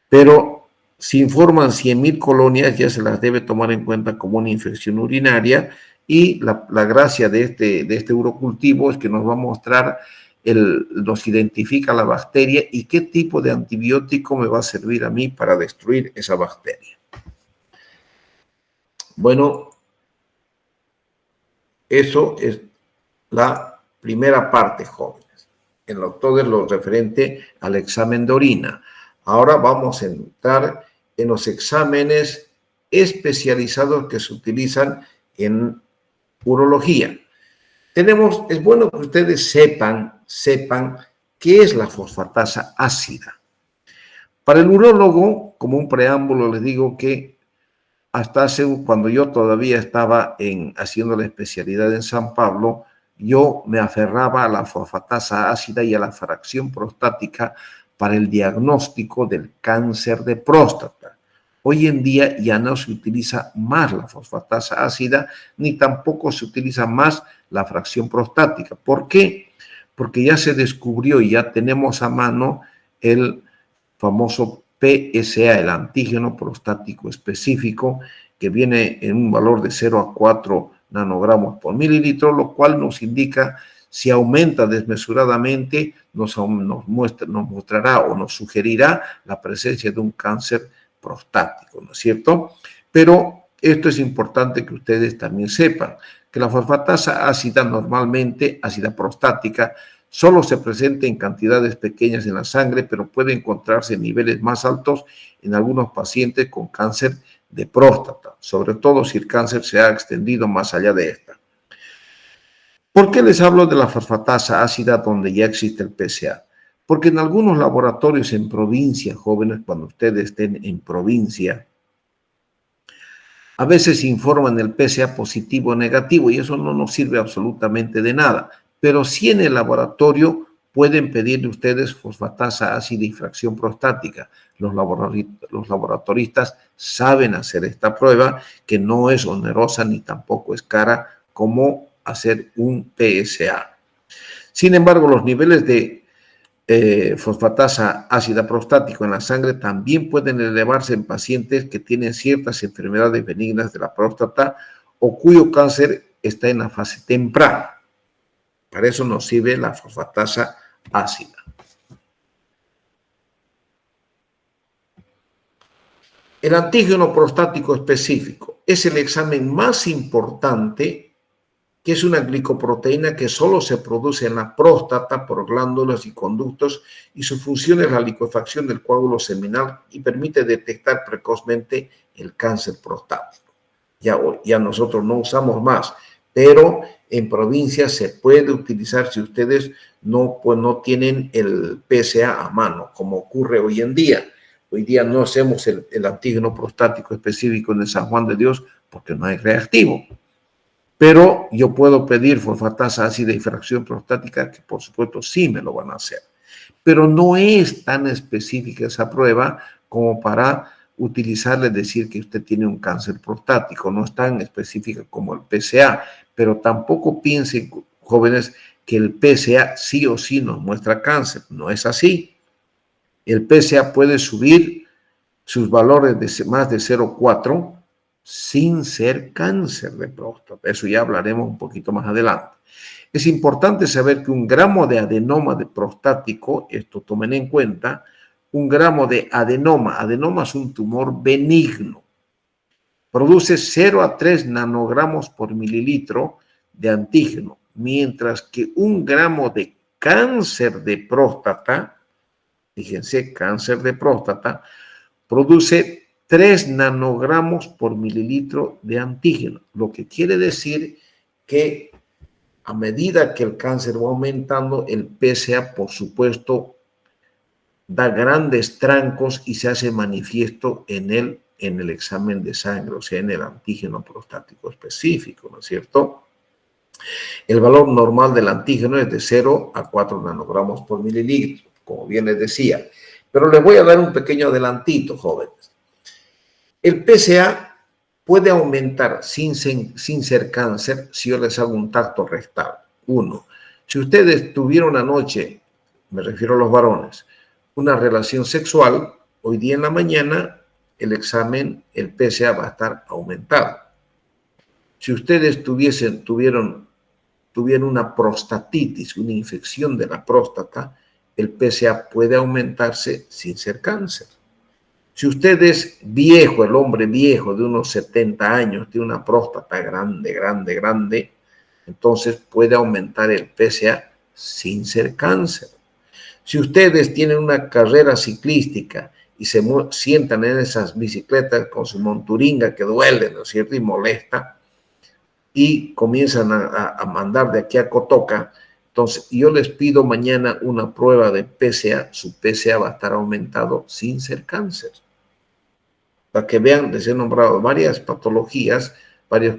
Pero si informan 100.000 colonias, ya se las debe tomar en cuenta como una infección urinaria y la gracia de este urocultivo es que nos va a mostrar, nos identifica la bacteria y qué tipo de antibiótico me va a servir a mí para destruir esa bacteria. Bueno, eso es la primera parte, jóvenes, en todo lo referente al examen de orina. Ahora vamos a entrar en los exámenes especializados que se utilizan en urología. Es bueno que ustedes sepan qué es la fosfatasa ácida. Para el urólogo, como un preámbulo, les digo que cuando yo todavía estaba haciendo la especialidad en San Pablo, yo me aferraba a la fosfatasa ácida y a la fracción prostática para el diagnóstico del cáncer de próstata. Hoy en día ya no se utiliza más la fosfatasa ácida, ni tampoco se utiliza más la fracción prostática. ¿Por qué? Porque ya se descubrió y ya tenemos a mano el famoso PSA, el antígeno prostático específico, que viene en un valor de 0 a 4 nanogramos por mililitro, lo cual nos indica si aumenta desmesuradamente, nos mostrará o nos sugerirá la presencia de un cáncer prostático, ¿no es cierto? Pero esto es importante que ustedes también sepan, que la fosfatasa ácida normalmente, ácida prostática, solo se presenta en cantidades pequeñas en la sangre, pero puede encontrarse en niveles más altos en algunos pacientes con cáncer de próstata, sobre todo si el cáncer se ha extendido más allá de esta. ¿Por qué les hablo de la fosfatasa ácida donde ya existe el PSA? Porque en algunos laboratorios en provincia, jóvenes, cuando ustedes estén en provincia, a veces informan el PSA positivo o negativo y eso no nos sirve absolutamente de nada. Pero sí en el laboratorio pueden pedirle ustedes fosfatasa ácida y fracción prostática. Los laboratoristas saben hacer esta prueba, que no es onerosa ni tampoco es cara como hacer un PSA. Sin embargo, los niveles de fosfatasa ácida prostático en la sangre también pueden elevarse en pacientes que tienen ciertas enfermedades benignas de la próstata o cuyo cáncer está en la fase temprana. Para eso nos sirve la fosfatasa ácida. El antígeno prostático específico es el examen más importante, que es una glicoproteína que solo se produce en la próstata por glándulas y conductos, y su función es la licuefacción del coágulo seminal y permite detectar precozmente el cáncer prostático. Ya nosotros no usamos más, pero en provincias se puede utilizar si ustedes no tienen el PSA a mano, como ocurre hoy en día. Hoy día no hacemos el antígeno prostático específico en el San Juan de Dios porque no hay reactivo. Pero yo puedo pedir fosfatasa ácida y fracción prostática, que por supuesto sí me lo van a hacer. Pero no es tan específica esa prueba como para utilizarle, decir que usted tiene un cáncer prostático. No es tan específica como el PSA, pero tampoco piensen, jóvenes, que el PSA sí o sí nos muestra cáncer. No es así. El PSA puede subir sus valores de más de 0,4 sin ser cáncer de próstata. Eso ya hablaremos un poquito más adelante. Es importante saber que 1 gramo de adenoma de prostático, esto tomen en cuenta, 1 gramo de adenoma es un tumor benigno, produce 0 a 3 nanogramos por mililitro de antígeno, mientras que 1 gramo de cáncer de próstata, fíjense, cáncer de próstata, produce 3 nanogramos por mililitro de antígeno, lo que quiere decir que a medida que el cáncer va aumentando, el PSA, por supuesto, da grandes trancos y se hace manifiesto en el examen de sangre, o sea, en el antígeno prostático específico, ¿no es cierto? El valor normal del antígeno es de 0 a 4 nanogramos por mililitro, como bien les decía. Pero les voy a dar un pequeño adelantito, jóvenes. El PSA puede aumentar sin ser cáncer si yo les hago un tacto rectal. 1. Si ustedes tuvieron anoche, me refiero a los varones, una relación sexual, hoy día en la mañana el examen, el PSA va a estar aumentado. Si ustedes tuvieron una prostatitis, una infección de la próstata, el PSA puede aumentarse sin ser cáncer. Si usted es viejo, el hombre viejo de unos 70 años, tiene una próstata grande, entonces puede aumentar el PSA sin ser cáncer. Si ustedes tienen una carrera ciclística y se sientan en esas bicicletas con su monturinga que duele, ¿no es cierto?, y molesta, y comienzan a mandar de aquí a Cotoca, entonces yo les pido mañana una prueba de PSA, su PSA va a estar aumentado sin ser cáncer. Para que vean, les he nombrado varias patologías, varias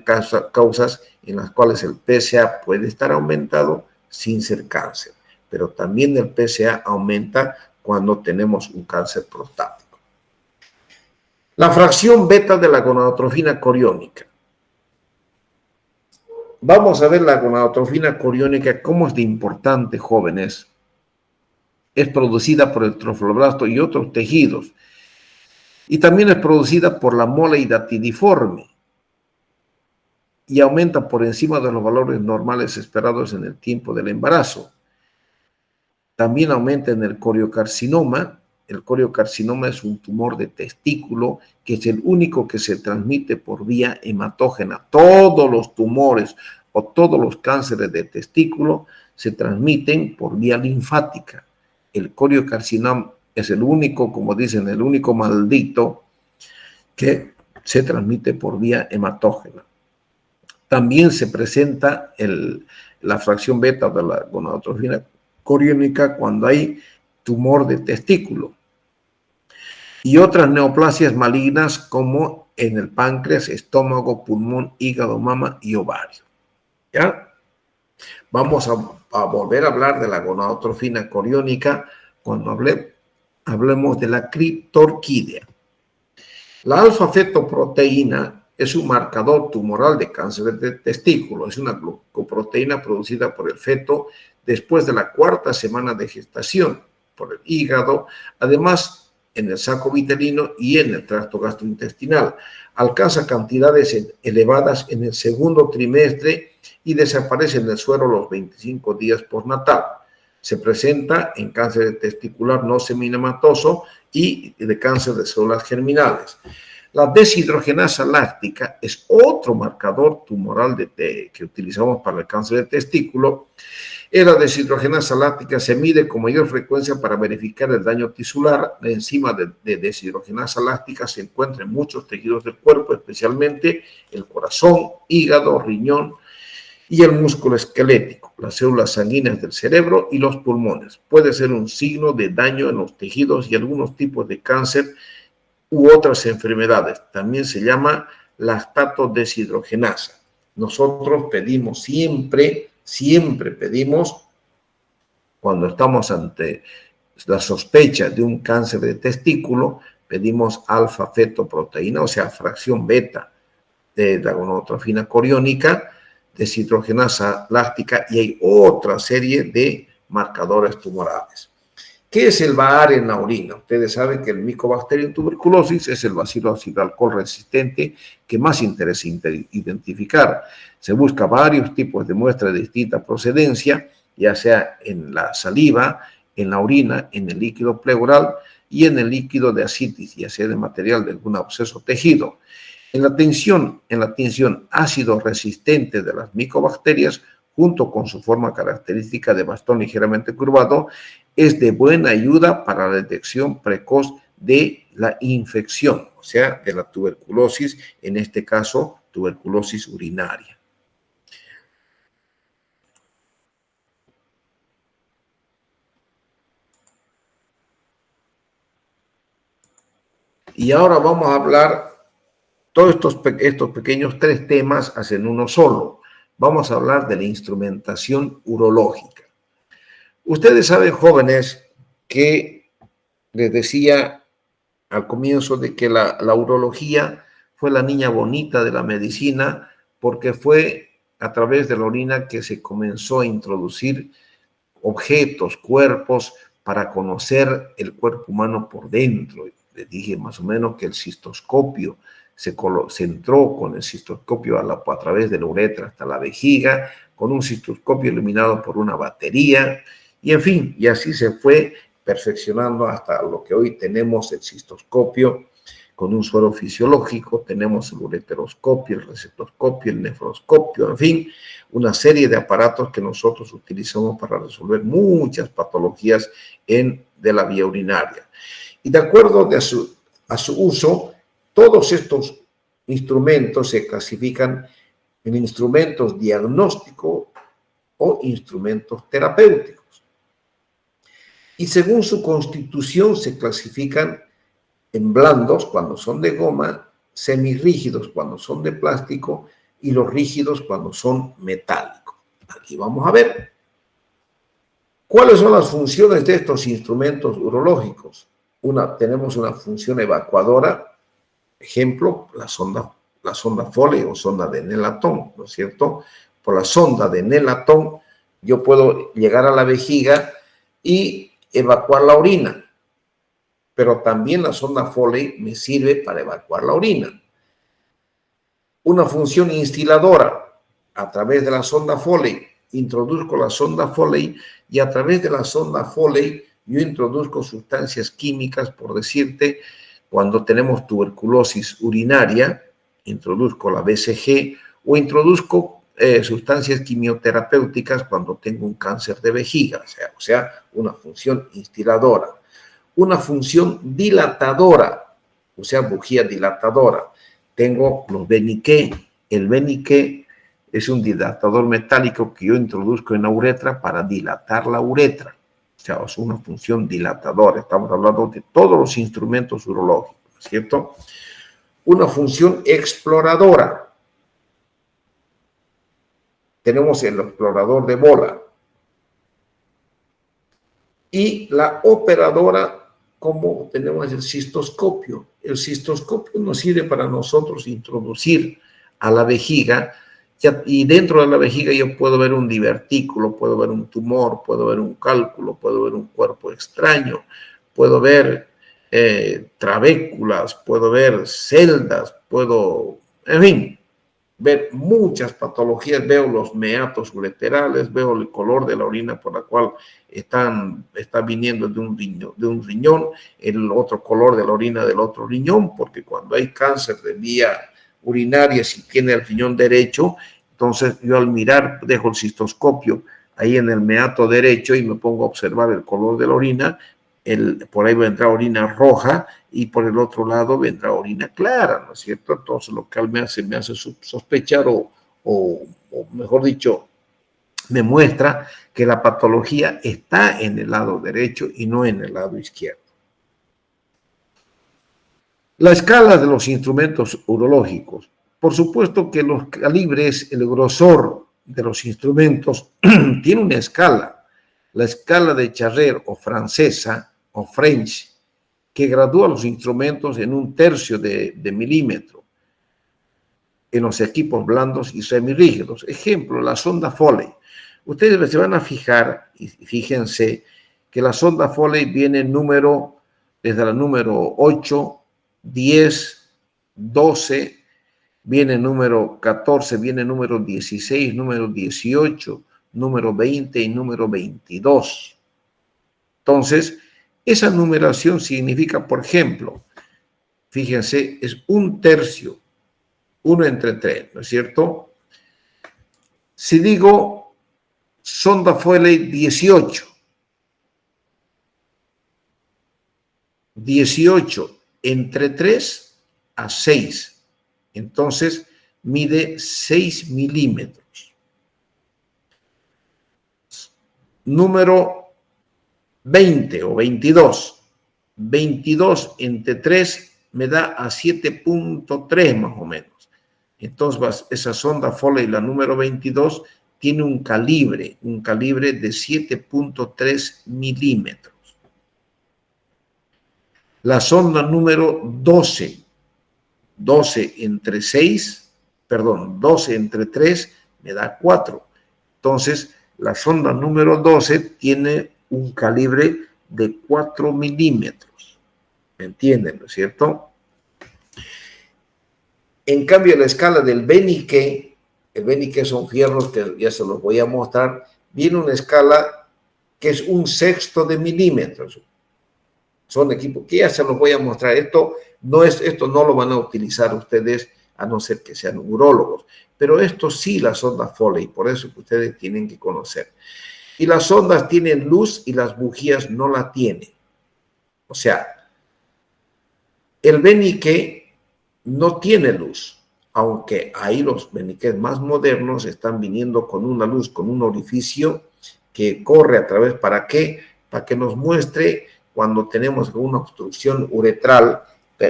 causas en las cuales el PSA puede estar aumentado sin ser cáncer, pero también el PSA aumenta cuando tenemos un cáncer prostático. La fracción beta de la gonadotrofina coriónica. Vamos a ver la gonadotrofina coriónica, cómo es de importante, jóvenes. Es producida por el trofoblasto y otros tejidos. Y también es producida por la mola hidatidiforme y aumenta por encima de los valores normales esperados en el tiempo del embarazo. También aumenta en el coriocarcinoma. El coriocarcinoma es un tumor de testículo que es el único que se transmite por vía hematógena. Todos los tumores o todos los cánceres de testículo se transmiten por vía linfática. El coriocarcinoma es el único, como dicen, el único maldito que se transmite por vía hematógena. También se presenta la fracción beta de la gonadotrofina coriónica cuando hay tumor de testículo y otras neoplasias malignas como en el páncreas, estómago, pulmón, hígado, mama y ovario. ¿Ya? Vamos a volver a hablar de la gonadotrofina coriónica cuando hablemos de la criptorquídea. La alfa-fetoproteína es un marcador tumoral de cáncer de testículo. Es una glucoproteína producida por el feto después de la 4ª semana de gestación por el hígado, además en el saco vitelino y en el tracto gastrointestinal. Alcanza cantidades elevadas en el 2º trimestre y desaparece en el suero los 25 días postnatal. Se presenta en cáncer testicular no seminematoso y de cáncer de células germinales. La deshidrogenasa láctica es otro marcador tumoral que utilizamos para el cáncer de testículo. La deshidrogenasa láctica se mide con mayor frecuencia para verificar el daño tisular. La enzima de deshidrogenasa láctica se encuentra en muchos tejidos del cuerpo, especialmente el corazón, hígado, riñón y el músculo esquelético, las células sanguíneas del cerebro y los pulmones. Puede ser un signo de daño en los tejidos y algunos tipos de cáncer u otras enfermedades. También se llama lactato deshidrogenasa. Nosotros pedimos siempre pedimos, cuando estamos ante la sospecha de un cáncer de testículo, pedimos alfa-fetoproteína, o sea, fracción beta de la gonotrofina coriónica, deshidrogenasa láctica, y hay otra serie de marcadores tumorales. ¿Qué es el VAR en la orina? Ustedes saben que el Mycobacterium tuberculosis es el bacilo ácido alcohol resistente que más interesa identificar. Se busca varios tipos de muestras de distinta procedencia, ya sea en la saliva, en la orina, en el líquido pleural y en el líquido de ascitis, ya sea de material de algún absceso tejido. En la tensión ácido resistente de las micobacterias, junto con su forma característica de bastón ligeramente curvado, es de buena ayuda para la detección precoz de la infección, o sea, de la tuberculosis, en este caso, tuberculosis urinaria. Y ahora vamos a hablar, todos estos pequeños 3 temas hacen uno solo. Vamos a hablar de la instrumentación urológica. Ustedes saben, jóvenes, que les decía al comienzo de que la urología fue la niña bonita de la medicina, porque fue a través de la orina que se comenzó a introducir objetos, cuerpos, para conocer el cuerpo humano por dentro. Les dije más o menos que el cistoscopio se entró con el cistoscopio a través de la uretra hasta la vejiga, con un cistoscopio iluminado por una batería, y en fin, y así se fue perfeccionando hasta lo que hoy tenemos, el cistoscopio con un suero fisiológico, tenemos el ureteroscopio, el receptoscopio, el nefroscopio, en fin, una serie de aparatos que nosotros utilizamos para resolver muchas patologías de la vía urinaria. Y de acuerdo a su uso, todos estos instrumentos se clasifican en instrumentos diagnósticos o instrumentos terapéuticos. Y según su constitución se clasifican en blandos cuando son de goma, semirrígidos cuando son de plástico y los rígidos cuando son metálicos. Aquí vamos a ver cuáles son las funciones de estos instrumentos urológicos. Tenemos una función evacuadora, ejemplo, la sonda Foley o sonda de Nélaton, ¿no es cierto? Por la sonda de Nélaton yo puedo llegar a la vejiga y evacuar la orina, pero también la sonda Foley me sirve para evacuar la orina. Una función instiladora, a través de la sonda Foley, introduzco la sonda Foley y a través de la sonda Foley yo introduzco sustancias químicas, por decirte, cuando tenemos tuberculosis urinaria, introduzco la BCG o introduzco sustancias quimioterapéuticas cuando tengo un cáncer de vejiga, o sea, una función instiladora. Una función dilatadora, o sea, bujía dilatadora. Tengo los Beniqué. El Beniqué es un dilatador metálico que yo introduzco en la uretra para dilatar la uretra. O sea, es una función dilatadora. Estamos hablando de todos los instrumentos urológicos, ¿cierto? Una función exploradora. Tenemos el explorador de bola. Y la operadora, como tenemos el cistoscopio. El cistoscopio nos sirve para nosotros introducir a la vejiga, y dentro de la vejiga yo puedo ver un divertículo, puedo ver un tumor, puedo ver un cálculo, puedo ver un cuerpo extraño, puedo ver trabéculas, puedo ver celdas, en fin, ver muchas patologías, veo los meatos ureterales, veo el color de la orina por la cual está viniendo de un riñón, el otro color de la orina del otro riñón, porque cuando hay cáncer de vía urinaria, si tiene el riñón derecho, entonces yo al mirar dejo el cistoscopio ahí en el meato derecho y me pongo a observar el color de la orina, por ahí vendrá orina roja y por el otro lado vendrá orina clara, ¿no es cierto? Entonces lo que me hace sospechar o mejor dicho, me muestra que la patología está en el lado derecho y no en el lado izquierdo. La escala de los instrumentos urológicos. Por supuesto que los calibres, el grosor de los instrumentos tiene una escala. La escala de Charrer o francesa o French, que gradúa los instrumentos en 1/3 de milímetro en los equipos blandos y semirrígidos. Ejemplo, la sonda Foley. Ustedes se van a fijar, y fíjense, que la sonda Foley viene desde la número 8, 10, 12, viene número 14, viene número 16, número 18, número 20 y número 22. Entonces, esa numeración significa, por ejemplo, fíjense, es 1/3, 1 entre 3, ¿no es cierto? Si digo sonda Foley 18, 18 entre 3 a 6, entonces mide 6 milímetros. Número 20 o 22, 22 entre 3 me da a 7.3 más o menos. Entonces esa sonda Foley, la número 22, tiene un calibre de 7.3 milímetros. La sonda número 12, 12 entre 3 me da 4. Entonces, la sonda número 12 tiene un calibre de 4 milímetros. ¿Me entienden, no es cierto? En cambio, la escala del Benique, el Benique son fierros que ya se los voy a mostrar, viene una escala que es 1/6 de milímetros. Son equipos que ya se los voy a mostrar. Esto no lo van a utilizar ustedes a no ser que sean urólogos. Pero esto sí, la sonda Foley, por eso que ustedes tienen que conocer. Y las sondas tienen luz y las bujías no la tienen. O sea, el Benique no tiene luz, aunque ahí los Beniques más modernos están viniendo con una luz, con un orificio que corre a través, ¿para qué? Para que nos muestre cuando tenemos una obstrucción uretral,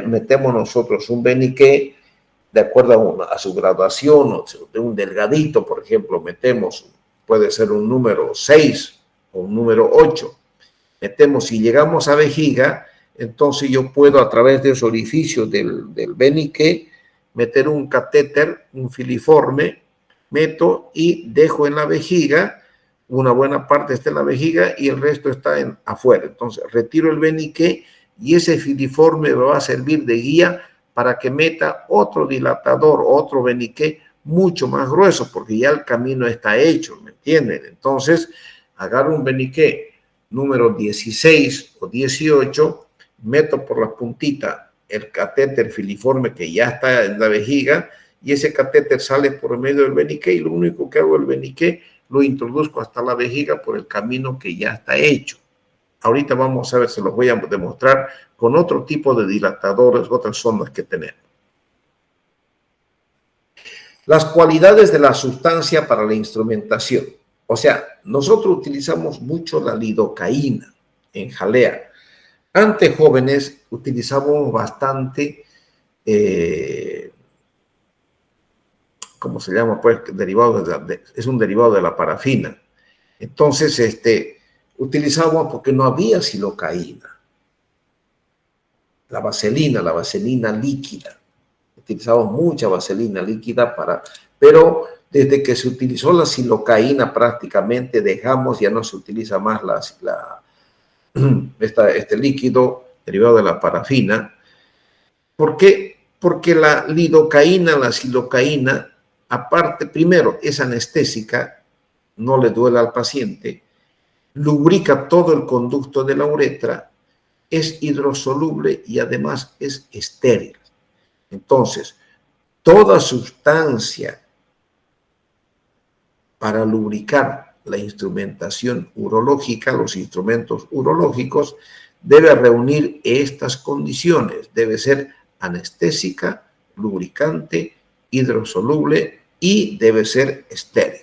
metemos nosotros un Benique de acuerdo a su graduación, o de un delgadito, por ejemplo, puede ser un número 6 o un número 8. Metemos, si llegamos a vejiga, entonces yo puedo a través de ese orificio del Benique meter un catéter, un filiforme, meto y dejo en la vejiga, una buena parte está en la vejiga y el resto está afuera. Entonces retiro el Benique y ese filiforme me va a servir de guía para que meta otro dilatador, otro Benique mucho más grueso, porque ya el camino está hecho, ¿me entienden? Entonces agarro un Benique número 16 o 18, meto por la puntita el catéter filiforme que ya está en la vejiga y ese catéter sale por medio del Benique y lo único que hago el Benique lo introduzco hasta la vejiga por el camino que ya está hecho. Ahorita vamos a ver, se los voy a demostrar con otro tipo de dilatadores, otras sondas que tenemos. Las cualidades de la sustancia para la instrumentación. O sea, nosotros utilizamos mucho la lidocaína en jalea. Antes, jóvenes, utilizábamos bastante, ¿cómo se llama? Pues es un derivado de la parafina. Entonces, utilizábamos porque no había silocaína. La vaselina líquida. Utilizamos mucha vaselina líquida pero desde que se utilizó la silocaína prácticamente ya no se utiliza más este líquido derivado de la parafina. ¿Por qué? Porque la lidocaína, la silocaína, aparte, primero, es anestésica, no le duele al paciente, lubrica todo el conducto de la uretra, es hidrosoluble y además es estéril. Entonces, toda sustancia para lubricar la instrumentación urológica, los instrumentos urológicos, debe reunir estas condiciones. Debe ser anestésica, lubricante, hidrosoluble y debe ser estéril.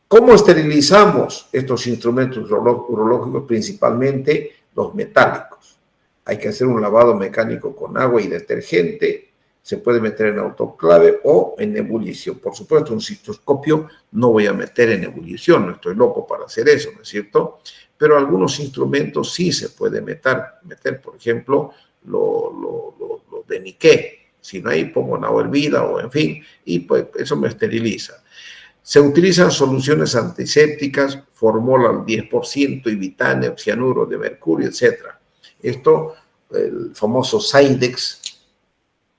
¿Cómo esterilizamos estos instrumentos urológicos? Principalmente los metálicos. Hay que hacer un lavado mecánico con agua y detergente. Se puede meter en autoclave o en ebullición. Por supuesto, un cistoscopio no voy a meter en ebullición, no estoy loco para hacer eso, ¿no es cierto? Pero algunos instrumentos sí se puede meter por ejemplo, lo de Niké. Si no hay, pongo en agua hervida o en fin, y pues eso me esteriliza. Se utilizan soluciones antisépticas, formol al 10%, ibitáneo, cianuro de mercurio, etc. Esto, el famoso Sidex,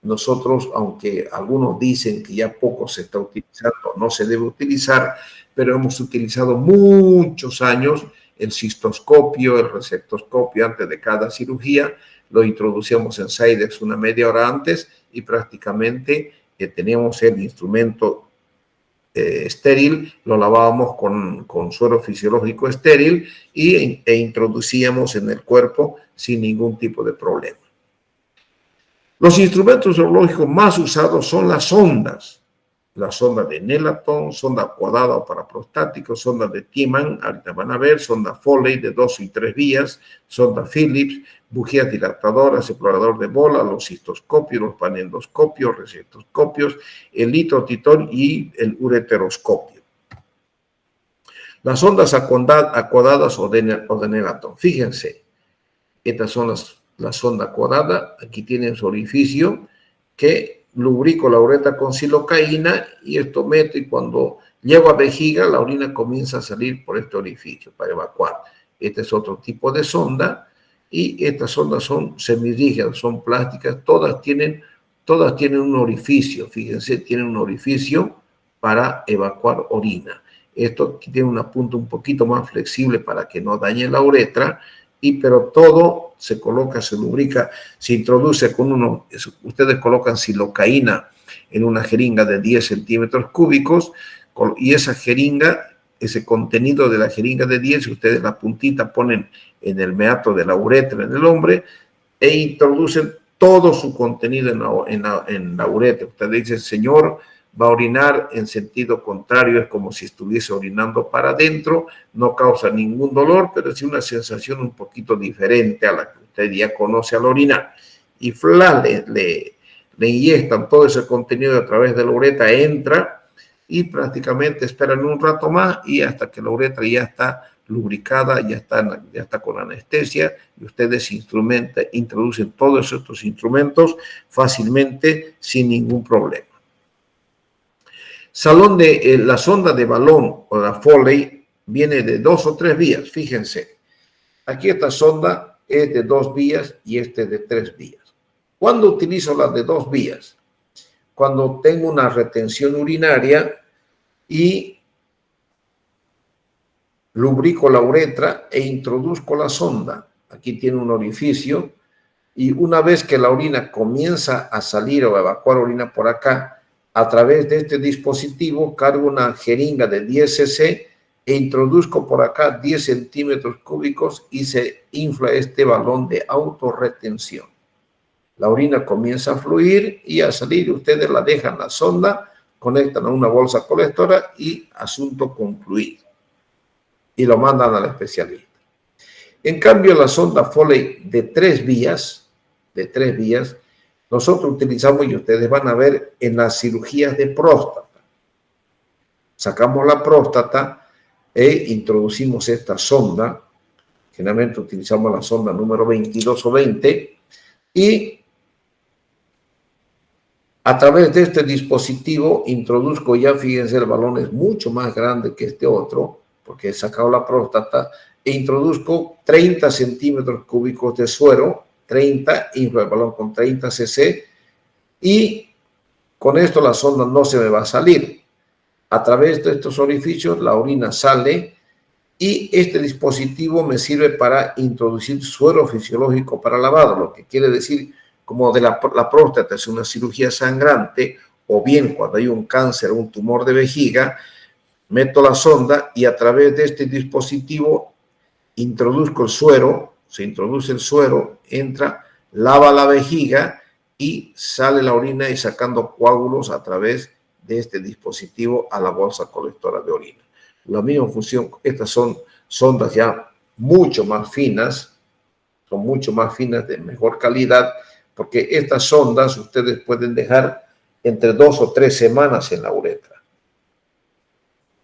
nosotros, aunque algunos dicen que ya poco se está utilizando, no se debe utilizar, pero hemos utilizado muchos años el cistoscopio, el resectoscopio antes de cada cirugía, lo introducíamos en Sidex una media hora antes y prácticamente teníamos el instrumento estéril, lo lavábamos con suero fisiológico estéril e introducíamos en el cuerpo sin ningún tipo de problema. Los instrumentos urológicos más usados son las sondas. La sonda de Nelaton, sonda coadada o paraprostático, sonda de Tiemann, ahorita van a ver, sonda Foley de 2 y 3 vías, sonda Phillips, bujías dilatadoras, explorador de bola, los cistoscopios, los panendoscopios, resectoscopios, el litrotitón y el ureteroscopio. Las sondas acodadas o de Nelaton. Fíjense, estas son la sonda coadada, aquí tienen su orificio que lubrico la uretra con silocaína y esto meto y cuando llego a vejiga la orina comienza a salir por este orificio para evacuar. Este es otro tipo de sonda y estas sondas son semirrígidas, son plásticas, todas tienen un orificio, fíjense, tienen un orificio para evacuar orina. Esto tiene una punta un poquito más flexible para que no dañe la uretra, pero todo se coloca, se lubrica, se introduce con ustedes colocan silocaína en una jeringa de 10 centímetros cúbicos y esa jeringa, ese contenido de la jeringa de 10, ustedes la puntita ponen en el meato de la uretra en el hombre e introducen todo su contenido en la uretra. Ustedes dicen, señor, va a orinar en sentido contrario, es como si estuviese orinando para adentro, no causa ningún dolor, pero sí una sensación un poquito diferente a la que usted ya conoce al orinar. Y le inyectan todo ese contenido a través de la uretra, entra y prácticamente esperan un rato más y hasta que la uretra ya está lubricada, ya está con anestesia y ustedes introducen todos estos instrumentos fácilmente sin ningún problema. La sonda de balón o la Foley viene de 2 o 3 vías, fíjense. Aquí esta sonda es de 2 vías y este de 3 vías. ¿Cuándo utilizo la de 2 vías? Cuando tengo una retención urinaria y lubrico la uretra e introduzco la sonda. Aquí tiene un orificio y una vez que la orina comienza a salir o a evacuar orina por acá, a través de este dispositivo cargo una jeringa de 10 cc e introduzco por acá 10 centímetros cúbicos y se infla este balón de autorretención. La orina comienza a fluir y a salir ustedes la dejan la sonda, conectan a una bolsa colectora y asunto concluido. Y lo mandan al especialista. En cambio, la sonda Foley de 3 vías, nosotros utilizamos, y ustedes van a ver, en las cirugías de próstata. Sacamos la próstata e introducimos esta sonda. Generalmente utilizamos la sonda número 22 o 20 y a través de este dispositivo introduzco ya, fíjense, el balón es mucho más grande que este otro, porque he sacado la próstata, e introduzco 30 centímetros cúbicos de suero, 30, inflo el balón con 30 cc, y con esto la sonda no se me va a salir. A través de estos orificios la orina sale y este dispositivo me sirve para introducir suero fisiológico para lavado, lo que quiere decir, como de la próstata es una cirugía sangrante, o bien cuando hay un cáncer o un tumor de vejiga, meto la sonda y a través de este dispositivo introduzco el suero, se introduce el suero, entra, lava la vejiga y sale la orina y sacando coágulos a través de este dispositivo a la bolsa colectora de orina. La misma función, estas son sondas ya mucho más finas, son mucho más finas, de mejor calidad, porque estas sondas ustedes pueden dejar entre 2 o 3 semanas en la uretra.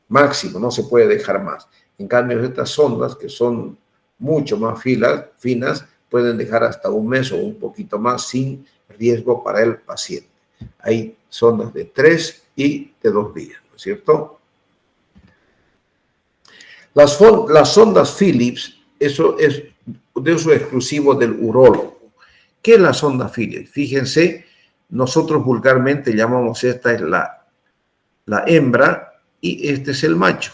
Máximo, no se puede dejar más. En cambio, estas sondas, que son mucho más finas, pueden dejar hasta un mes o un poquito más sin riesgo para el paciente. Hay sondas de 3 y de 2 días, ¿no es cierto? Las sondas Philips, eso es de uso exclusivo del urólogo. ¿Qué es la sonda Philips? Fíjense, nosotros vulgarmente llamamos esta es la hembra y este es el macho.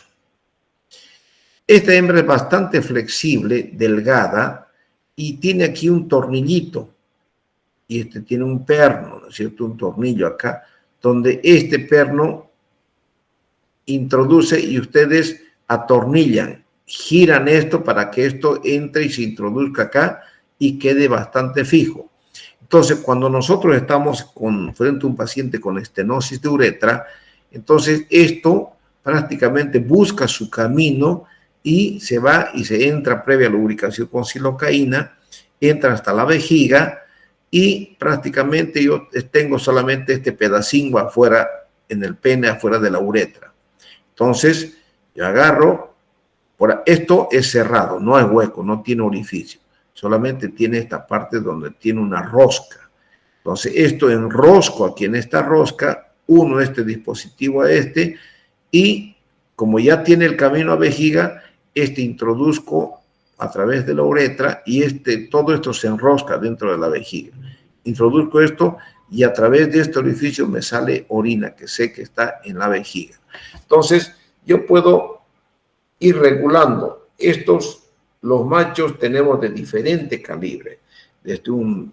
Esta hembra es bastante flexible, delgada y tiene aquí un tornillito. Y este tiene un perno, ¿no es cierto? Un tornillo acá, donde este perno introduce y ustedes atornillan, giran esto para que esto entre y se introduzca acá y quede bastante fijo. Entonces, cuando nosotros estamos frente a un paciente con estenosis de uretra, entonces esto prácticamente busca su camino y se va y se entra previa lubricación con silocaína, entra hasta la vejiga y prácticamente yo tengo solamente este pedacín afuera, en el pene, afuera de la uretra. Entonces, yo agarro, esto es cerrado, no es hueco, no tiene orificio, solamente tiene esta parte donde tiene una rosca. Entonces, esto enrosco aquí en esta rosca, uno este dispositivo a este, y como ya tiene el camino a vejiga, introduzco a través de la uretra y todo esto se enrosca dentro de la vejiga. Introduzco esto y a través de este orificio me sale orina que sé que está en la vejiga. Entonces, yo puedo ir regulando. Los machos tenemos de diferente calibre, desde un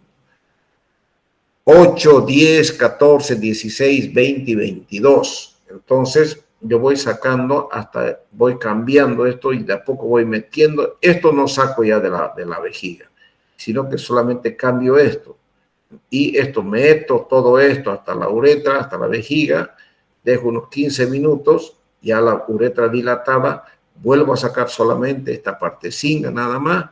8, 10, 14, 16, 20 y 22. Entonces, yo voy sacando voy cambiando esto y de a poco voy metiendo. Esto no saco ya de la vejiga, sino que solamente cambio esto. Y meto todo esto hasta la uretra, hasta la vejiga, dejo unos 15 minutos, ya la uretra dilatada, vuelvo a sacar solamente esta partecina nada más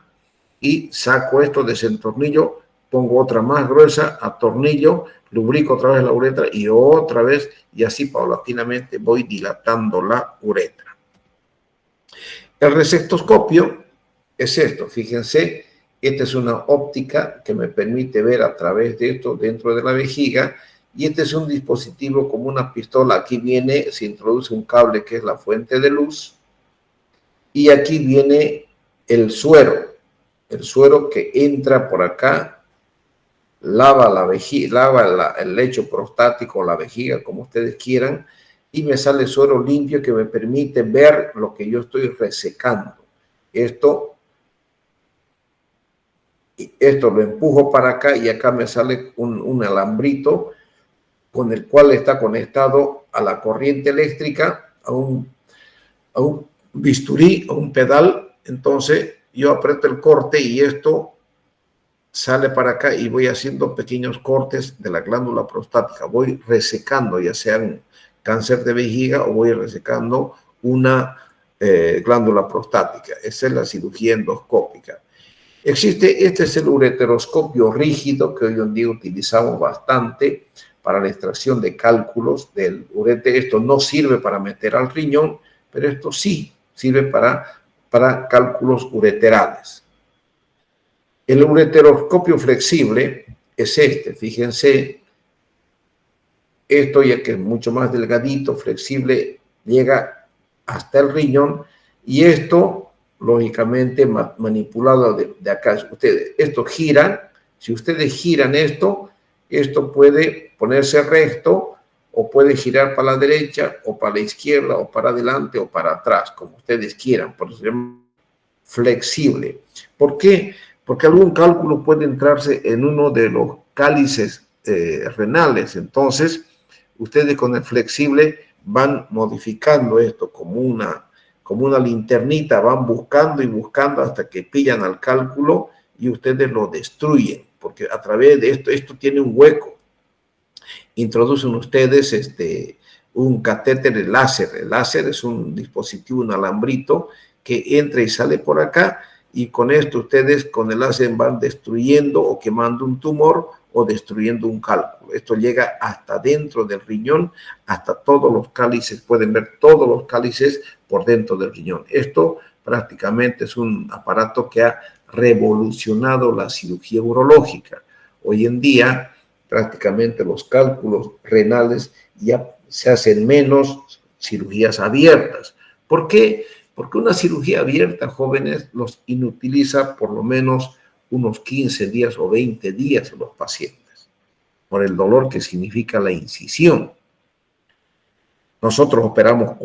y saco esto, desentornillo, pongo otra más gruesa, atornillo, lubrico otra vez la uretra y otra vez, y así paulatinamente voy dilatando la uretra. El resectoscopio es esto, fíjense, esta es una óptica que me permite ver a través de esto dentro de la vejiga, y este es un dispositivo como una pistola. Aquí se introduce un cable que es la fuente de luz, y aquí viene el suero que entra por acá, lava la vejiga, lava el lecho prostático, la vejiga, como ustedes quieran, y me sale suero limpio que me permite ver lo que yo estoy resecando. Esto lo empujo para acá y acá me sale un alambrito con el cual está conectado a la corriente eléctrica, a un bisturí, a un pedal. Entonces yo aprieto el corte y esto sale para acá y voy haciendo pequeños cortes de la glándula prostática. Voy resecando, ya sea un cáncer de vejiga o voy resecando una glándula prostática. Esa es la cirugía endoscópica. Este es el ureteroscopio rígido que hoy en día utilizamos bastante para la extracción de cálculos del ureter. Esto no sirve para meter al riñón, pero esto sí sirve para cálculos ureterales. El ureteroscopio flexible es fíjense, esto ya que es mucho más delgadito, flexible, llega hasta el riñón, y esto, lógicamente, manipulado de acá. Esto gira, si ustedes giran esto puede ponerse recto o puede girar para la derecha, o para la izquierda, o para adelante, o para atrás, como ustedes quieran, por eso se llama flexible. ¿Por qué? Porque algún cálculo puede entrarse en uno de los cálices renales. Entonces, ustedes con el flexible van modificando esto como una linternita, van buscando y buscando hasta que pillan al cálculo y ustedes lo destruyen, porque a través de esto tiene un hueco. Introducen ustedes un catéter de láser. El láser es un dispositivo, un alambrito que entra y sale por acá, y con esto ustedes con el láser van destruyendo o quemando un tumor o destruyendo un cálculo. Esto llega hasta dentro del riñón, hasta todos los cálices, pueden ver todos los cálices por dentro del riñón. Esto prácticamente es un aparato que ha revolucionado la cirugía urológica. Hoy en día prácticamente los cálculos renales ya se hacen menos cirugías abiertas. ¿Por qué? Porque una cirugía abierta, jóvenes, los inutiliza por lo menos unos 15 días o 20 días en los pacientes, por el dolor que significa la incisión. Nosotros operamos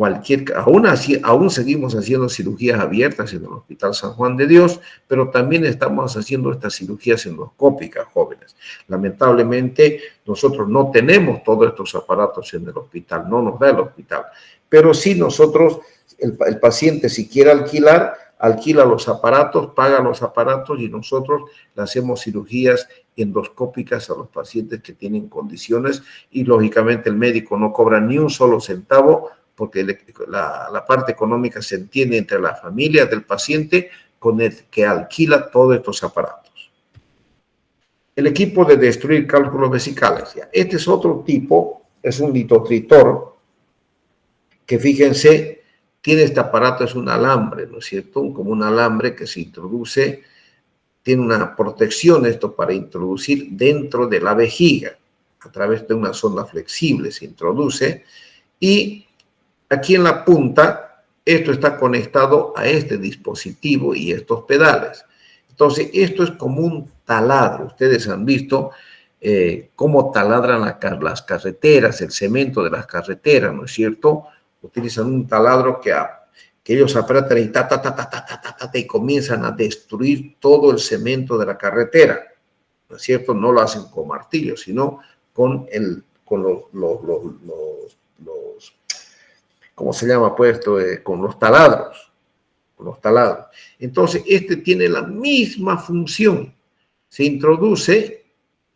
aún seguimos haciendo cirugías abiertas en el Hospital San Juan de Dios, pero también estamos haciendo estas cirugías endoscópicas, jóvenes. Lamentablemente, nosotros no tenemos todos estos aparatos en el hospital, no nos da el hospital, pero sí nosotros, el paciente si quiere alquila los aparatos, paga los aparatos y nosotros le hacemos cirugías endoscópicas a los pacientes que tienen condiciones y lógicamente el médico no cobra ni un solo centavo porque la parte económica se entiende entre la familia del paciente con el que alquila todos estos aparatos. El equipo de destruir cálculos vesicales. Este es otro tipo, es un litotritor que fíjense, tiene este aparato, es un alambre, ¿no es cierto? Como un alambre que se introduce, tiene una protección esto para introducir dentro de la vejiga, a través de una sonda flexible se introduce, y aquí en la punta, esto está conectado a este dispositivo y estos pedales. Entonces, esto es como un taladro. Ustedes han visto cómo taladran las carreteras, el cemento de las carreteras, ¿no es cierto? Utilizan un taladro que ellos apretan y y comienzan a destruir todo el cemento de la carretera, ¿no es cierto? No lo hacen con martillo, sino con ¿cómo se llama? Pues con los taladros. Entonces, este tiene la misma función. Se introduce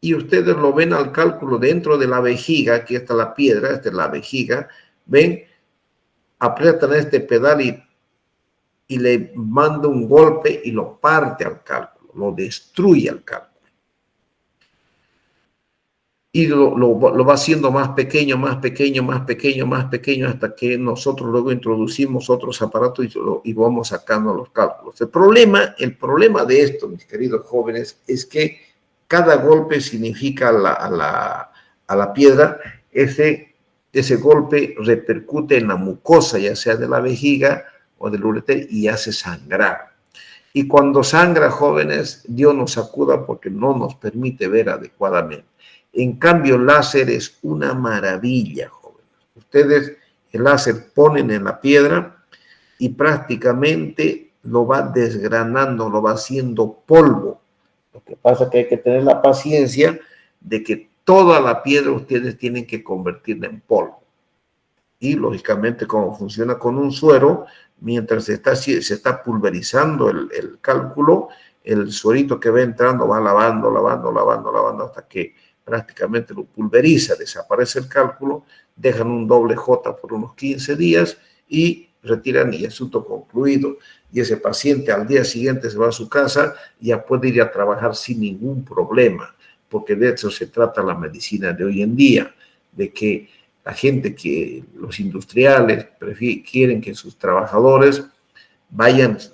y ustedes lo ven al cálculo dentro de la vejiga. Aquí está la piedra, esta es la vejiga. Ven, aprietan este pedal y le manda un golpe y lo parte al cálculo, lo destruye al cálculo. Y lo va haciendo más pequeño, más pequeño, más pequeño, más pequeño, hasta que nosotros luego introducimos otros aparatos y vamos sacando los cálculos. El problema de esto, mis queridos jóvenes, es que cada golpe significa a la piedra, ese golpe repercute en la mucosa, ya sea de la vejiga o del ureter, y hace sangrar. Y cuando sangra, jóvenes, Dios nos acuda porque no nos permite ver adecuadamente. En cambio, el láser es una maravilla, jóvenes. Ustedes el láser ponen en la piedra y prácticamente lo va desgranando, lo va haciendo polvo. Lo que pasa es que hay que tener la paciencia de que toda la piedra ustedes tienen que convertirla en polvo. Y lógicamente, como funciona con un suero, mientras se está pulverizando el cálculo, el suerito que va entrando va lavando hasta que prácticamente lo pulveriza, desaparece el cálculo, dejan un doble J por unos 15 días y retiran y asunto concluido. Y ese paciente al día siguiente se va a su casa y ya puede ir a trabajar sin ningún problema, porque de eso se trata la medicina de hoy en día, de que la gente, que los industriales quieren que sus trabajadores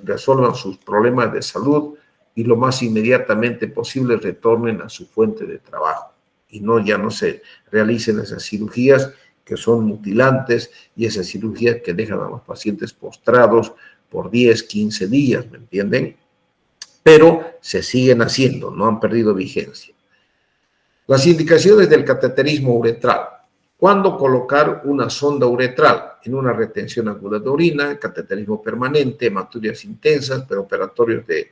resuelvan sus problemas de salud y lo más inmediatamente posible retornen a su fuente de trabajo. Y ya no se realicen esas cirugías que son mutilantes y esas cirugías que dejan a los pacientes postrados por 10, 15 días, ¿me entienden? Pero se siguen haciendo, no han perdido vigencia. Las indicaciones del cateterismo uretral. ¿Cuándo colocar una sonda uretral? En una retención aguda de orina, cateterismo permanente, hematuриas intensas, preoperatorios de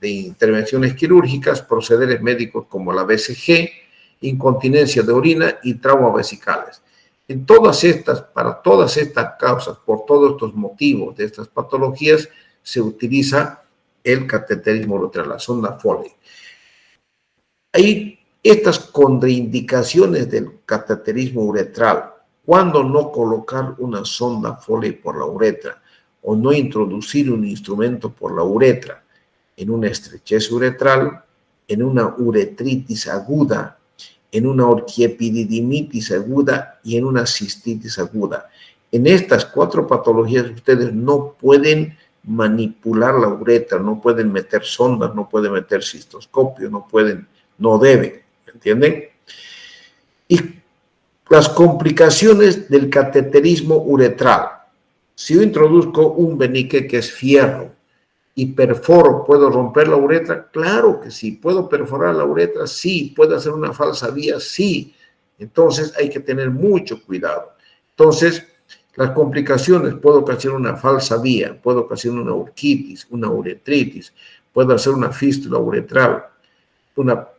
intervenciones quirúrgicas, procederes médicos como la BCG, incontinencia de orina y traumas vesicales. En todas estas, para todas estas causas, por todos estos motivos de estas patologías, se utiliza el cateterismo uretral, la sonda Foley. Hay estas contraindicaciones del cateterismo uretral. ¿Cuándo no colocar una sonda Foley por la uretra o no introducir un instrumento por la uretra? En una estrechez uretral, en una uretritis aguda, en una orquiepididimitis aguda y en una cistitis aguda. En estas 4 patologías ustedes no pueden manipular la uretra, no pueden meter sondas, no pueden meter cistoscopio, no deben, ¿entienden? Y las complicaciones del cateterismo uretral. Si yo introduzco un venique que es fierro y perforo, ¿puedo romper la uretra? Claro que sí. ¿Puedo perforar la uretra? Sí. ¿Puedo hacer una falsa vía? Sí. Entonces hay que tener mucho cuidado. Entonces, las complicaciones, puedo ocasionar una falsa vía, puedo ocasionar una urquitis, una uretritis, puedo hacer una fístula uretral,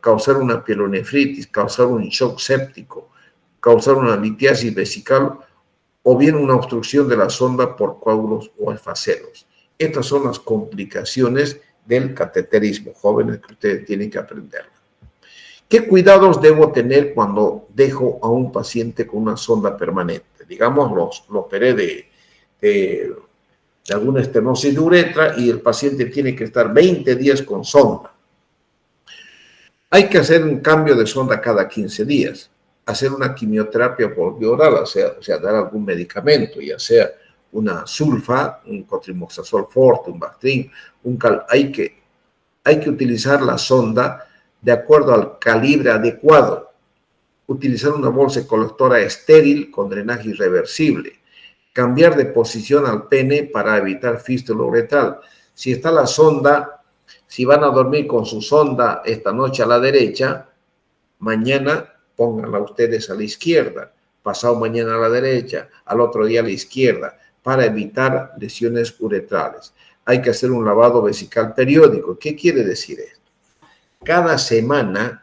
causar una pielonefritis, causar un shock séptico, causar una litiasis vesical o bien una obstrucción de la sonda por coágulos o esfacelos. Estas son las complicaciones del cateterismo, jóvenes, que ustedes tienen que aprender. ¿Qué cuidados debo tener cuando dejo a un paciente con una sonda permanente? Digamos, lo operé de alguna estenosis de uretra y el paciente tiene que estar 20 días con sonda. Hay que hacer un cambio de sonda cada 15 días, hacer una quimioterapia por vía oral, o sea, dar algún medicamento, ya sea una sulfa, un cotrimoxazol forte, un Bactrim, hay que utilizar la sonda de acuerdo al calibre adecuado, utilizar una bolsa colectora estéril con drenaje irreversible, cambiar de posición al pene para evitar fístula uretral. Si está la sonda, si van a dormir con su sonda esta noche a la derecha, mañana pónganla ustedes a la izquierda, pasado mañana a la derecha, al otro día a la izquierda, para evitar lesiones uretrales. Hay que hacer un lavado vesical periódico. ¿Qué quiere decir esto? Cada semana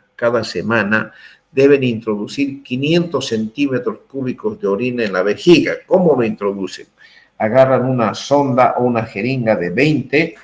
deben introducir 500 centímetros cúbicos de orina en la vejiga. ¿Cómo lo introducen? Agarran una sonda o una jeringa de 20,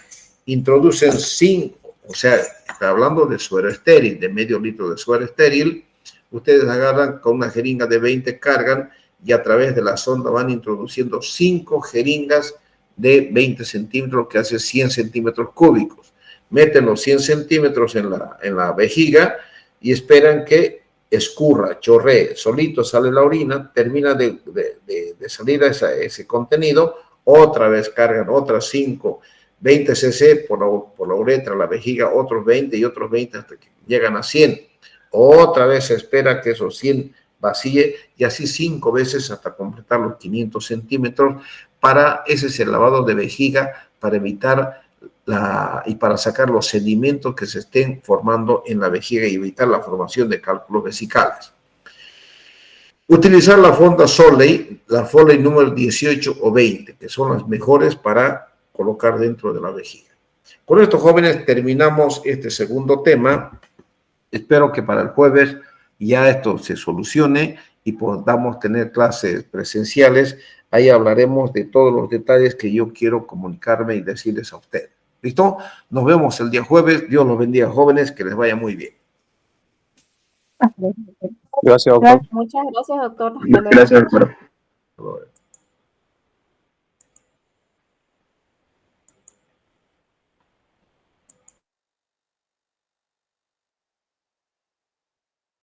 introducen 5, o sea, está hablando de suero estéril, de medio litro de suero estéril. Ustedes agarran con una jeringa de 20, cargan y a través de la sonda van introduciendo 5 jeringas de 20 centímetros, que hace 100 centímetros cúbicos. Meten los 100 centímetros en la vejiga y esperan que escurra, chorree, solito sale la orina, termina de salir ese contenido, otra vez cargan otras 5, 20 cc por la uretra, la vejiga, otros 20 y otros 20 hasta que llegan a 100. Otra vez se espera que esos 100 vacíe y así 5 veces hasta completar los 500 centímetros. Ese es el lavado de vejiga para evitar y para sacar los sedimentos que se estén formando en la vejiga y evitar la formación de cálculos vesicales. Utilizar la sonda Foley, la Foley número 18 o 20, que son las mejores para colocar dentro de la vejiga. Con esto, jóvenes, terminamos este segundo tema. Espero que para el jueves ya esto se solucione y podamos tener clases presenciales. Ahí hablaremos de todos los detalles que yo quiero comunicarme y decirles a ustedes. ¿Listo? Nos vemos el día jueves. Dios los bendiga, jóvenes. Que les vaya muy bien. Gracias, doctor. Muchas gracias, doctor. Gracias, doctor.